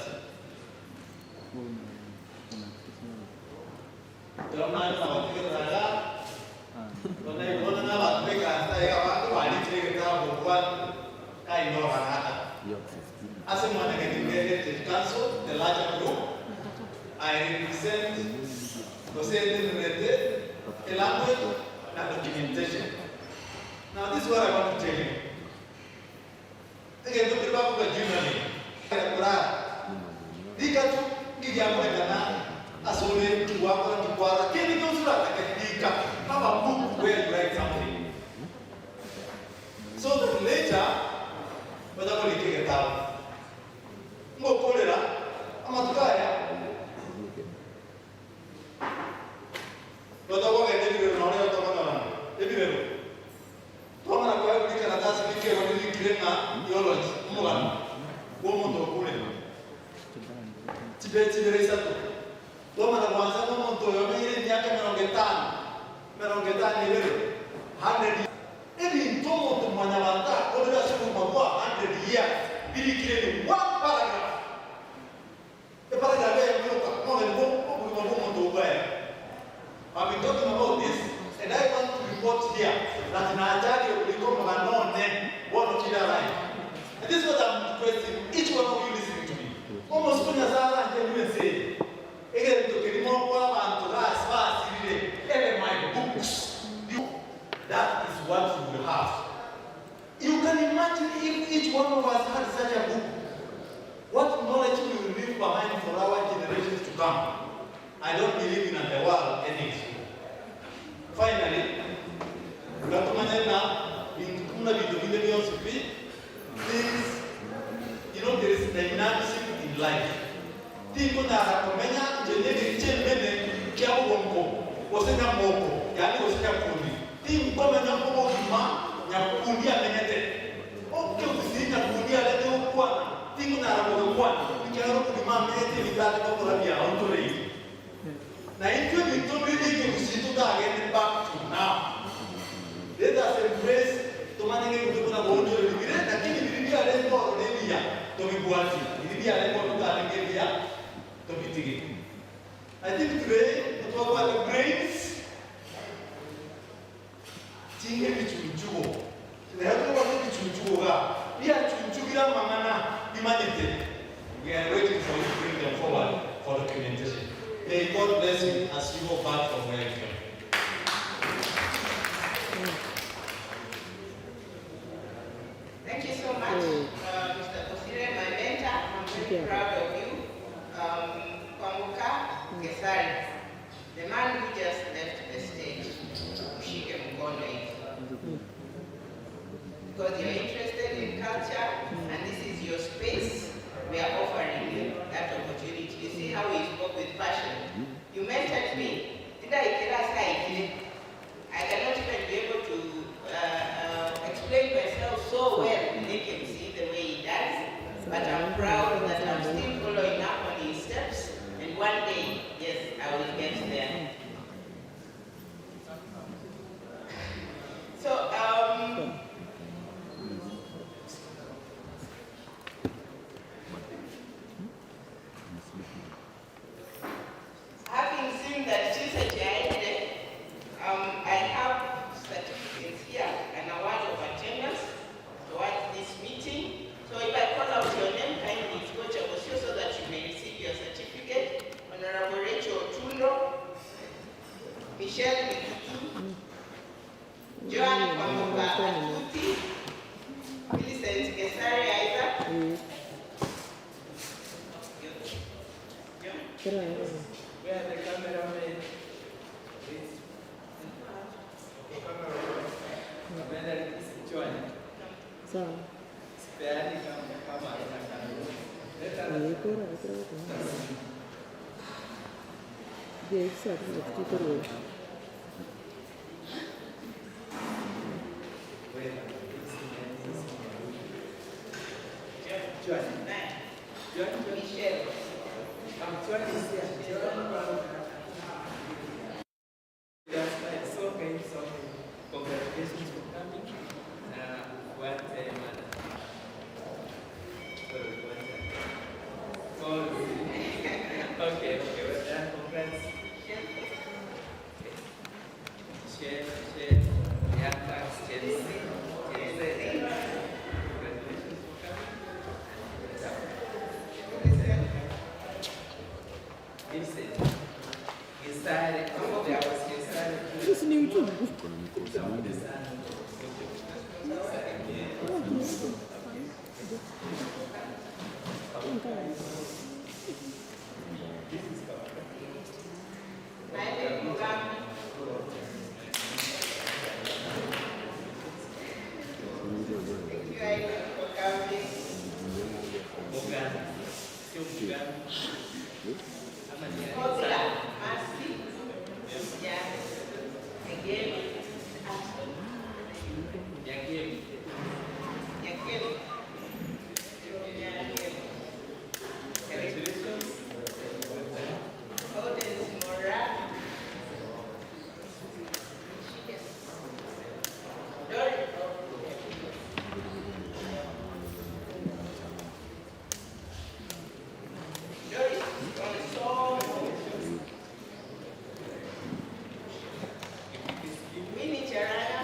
As a Heritage Council, the larger group, I represent the language and documentation. Now, this is what I want to tell you. Again, the Bible is generally. Dikatu kijambo kana asole tuwako tukwara kini kusura takadika kama book where you write something. So that later badako likike tawo. Ngo kolera amatukaya. Badako ngende nore otomana. Ebirero. Toma na kwa hiyo karatasi kike wali kirena theology mwana. Womo ndo kule. Tibeti sato. Toma na kwanza womo ndo yomere miaka 50 ni leo. 100. Ebi ntomo to mwana wata kodera siku mabwa 100 years. Bili kile one paragraph. The paragraph ya mloka mwana ngo womo ndo ubaya. I've been talking about this and I want to report here that Najari will become a known one of the life. And this is what I'm requesting each one of you listening to me. Almost when Yazara and you say, again, to get more and to last fast, every my books. That is what you will have. You can imagine if each one of us had such a book, what knowledge we will leave behind for our generations to come. I don't believe in the world ending soon. Finally, things, you know, there is dynamism in life. People that are coming genetic change, Kiago, Wasena Moko, Yani Wasena Kuni. Team Commander Mokima, Yakunia Menete. Okay, we see Yakunia Leto Kwana. Team Narago Kwana, we cannot be mandated with that of Rabia on to read. Now, if you need to read, you see to get back to now. Let us embrace to manage to go to the Great, lakini Biblia lengo Biblia to be buati. Biblia lengo to Biblia to be tigi. I think today we talk about the grains tinge bichunjugo. Leo kwa bichunjugo ga. Bia chunjugira mangana imanyete. We are waiting for you to bring them forward for documentation. May God bless you as you go back from where you came. Thank you so much, Mr. Kosire, my mentor. I'm very proud of you. Kwambuka Gesari, the man who just left the stage, Ushike Mkono. Because you're interested in culture and this is your space, we are offering you that opportunity. You see how he spoke with passion. You mentored me. I cannot even be able to explain myself so well. They can see the way he does. But I'm proud that I'm still following up on his steps. And one day, yes, I will get there. So, having seen that she's a child, I have certificates here, an award of attendance towards this meeting. So if I call out your name, kindly go to Chagosio so that you may receive your certificate. Honorable Rachel Tundo, Michelle Mikiki, Joan Kwambuka Atuti, Millicent Gesari Isaac. Where the cameraman is. Sawa. Sipeani kama Je, sasa tunafikiri Michelle. Congratulations for coming. Okay, well done. Congrats. Share. Yeah, thanks, Chelsea. Congratulations for coming. Vincent. Gesari. There was Gesari. Isso nem YouTube. Mini Charana.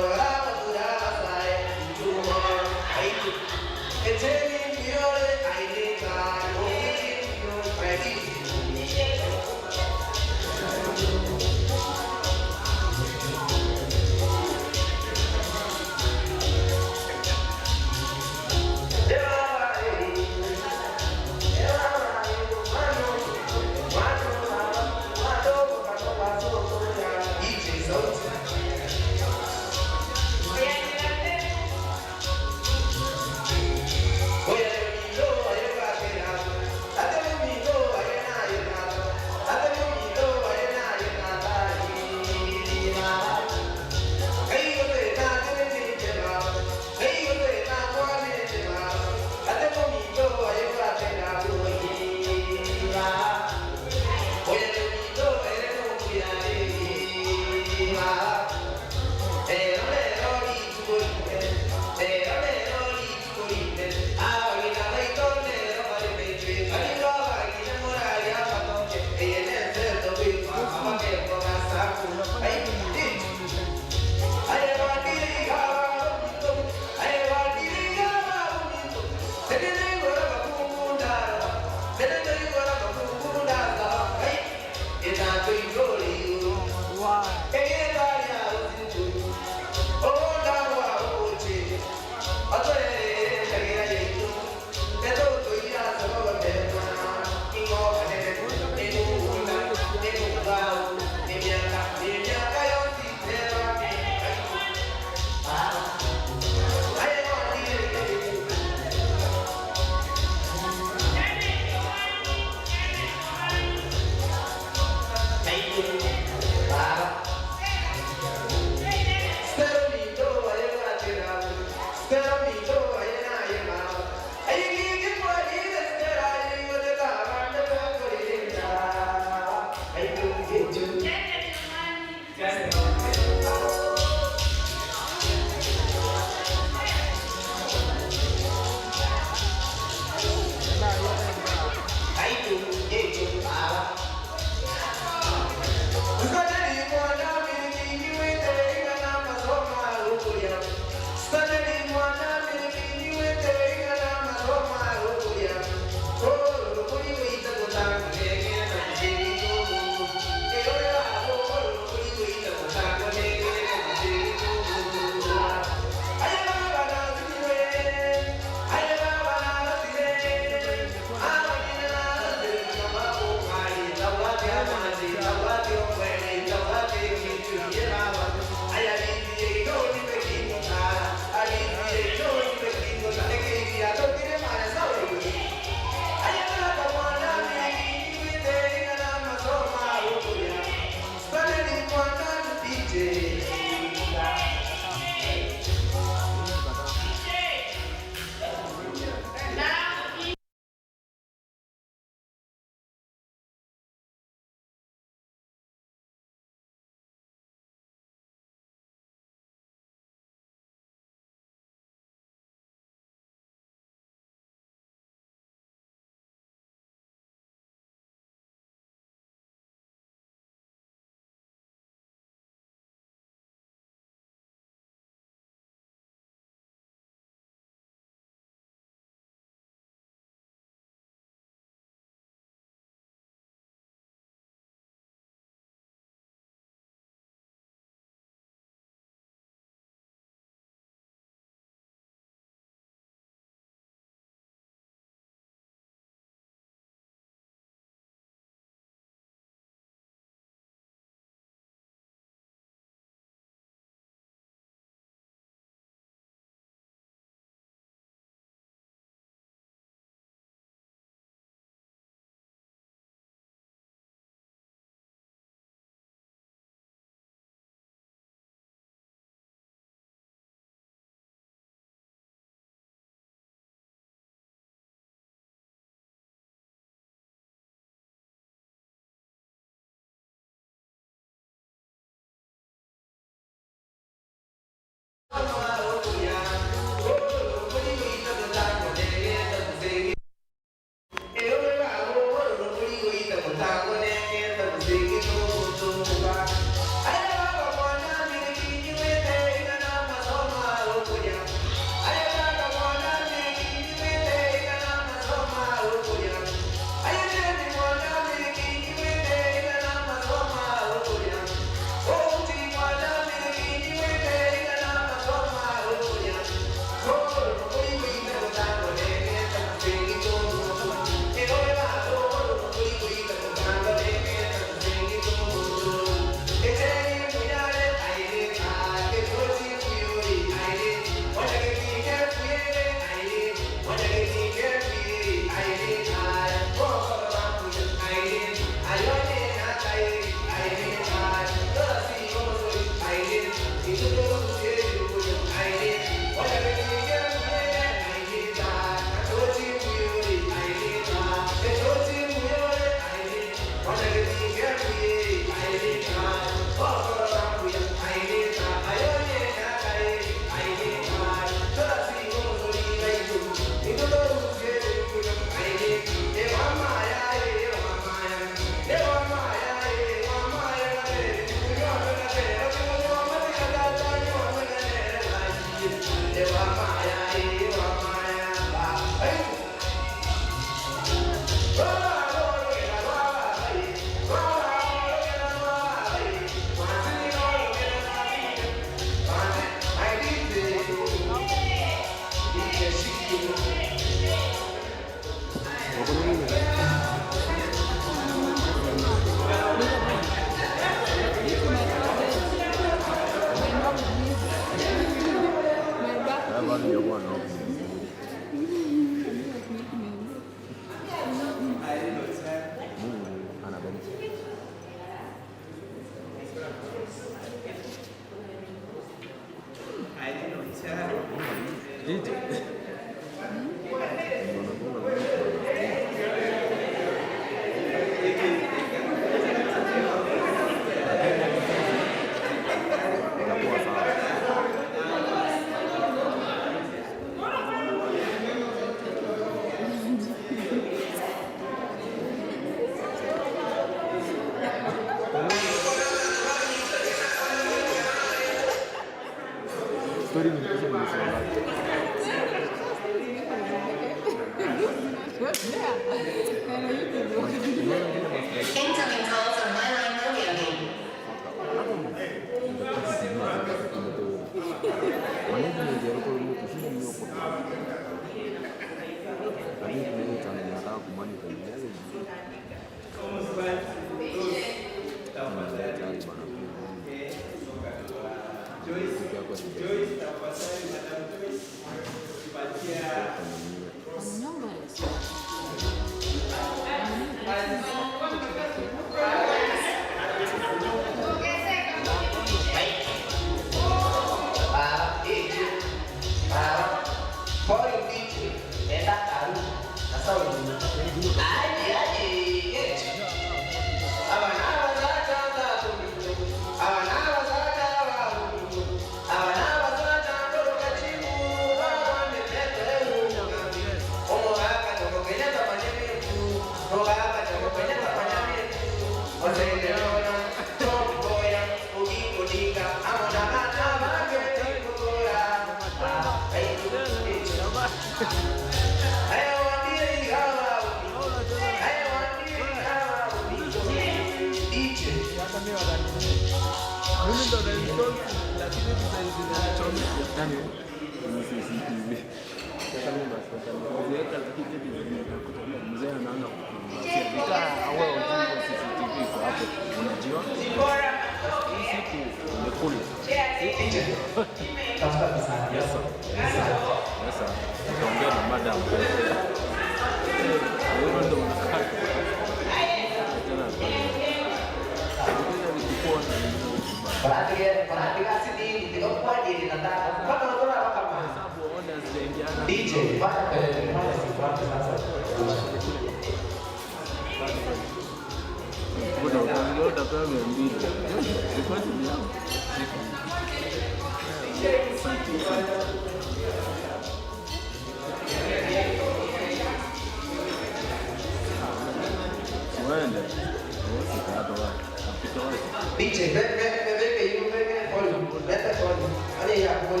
Dice, ve io perché poi metta con ali ya poi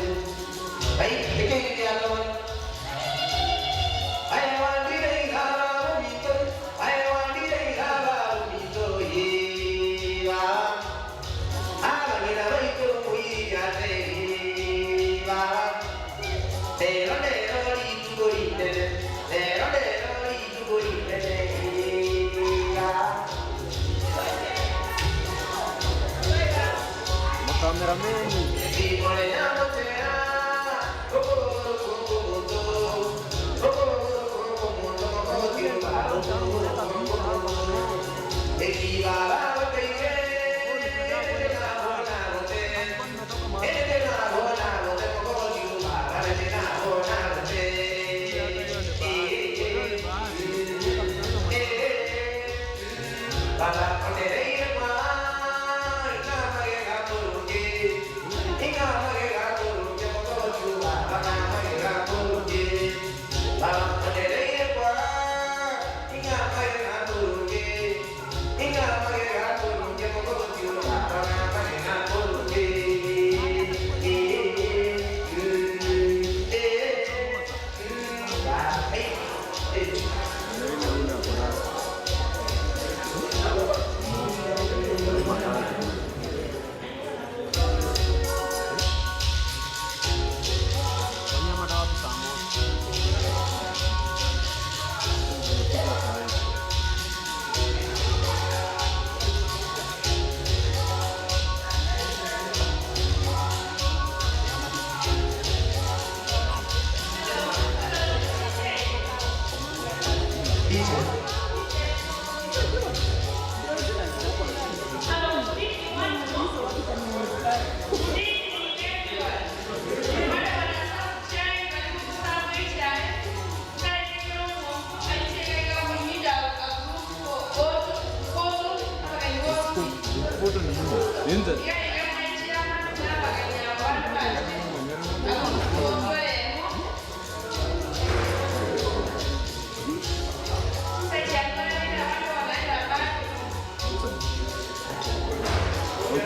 ai che hanno ai wandi dei gara vito ai wandi dei gara vito ira ala ni la vai con cui ya te va te lo li tu gorite te lo li tu gorite cameraman e vogliamo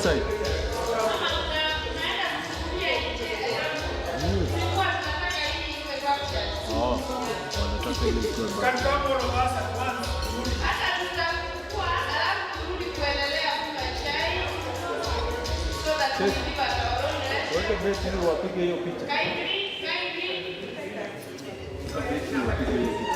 outside. Oh, wanataka ile kwa wote beti wapige hiyo picha. Wapige hiyo picha.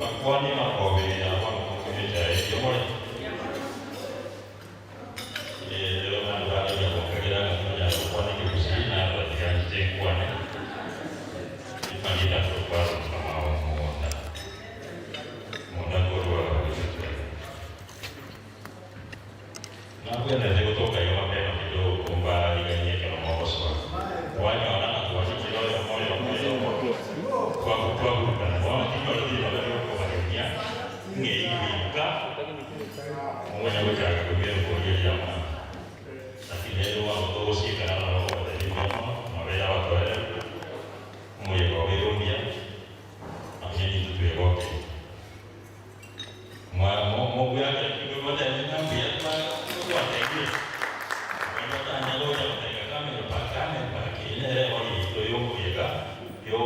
Bakwani na kobe ya wangu kumeja ya mole. Leo na ndani ya kukagira na kwani kibushina na katika kwani. Ifanyika kwa kama muona. Muona kwa na kwenda leo toka hiyo mapema kidogo kwamba liganie kama mwakoso. Wanya wana kwa kidogo ya moyo kwa kana kwa kidogo ndio leo kwa dunia. Ngeiika. Mmoja wetu akakubia kwa hiyo jamaa. Lakini leo wao tosi kana na wao ndio mawela watu wale. Mmoja kwa hiyo ndio. Ameni tuwe wote. Mungu yake kidogo ndio ananiambia Yo,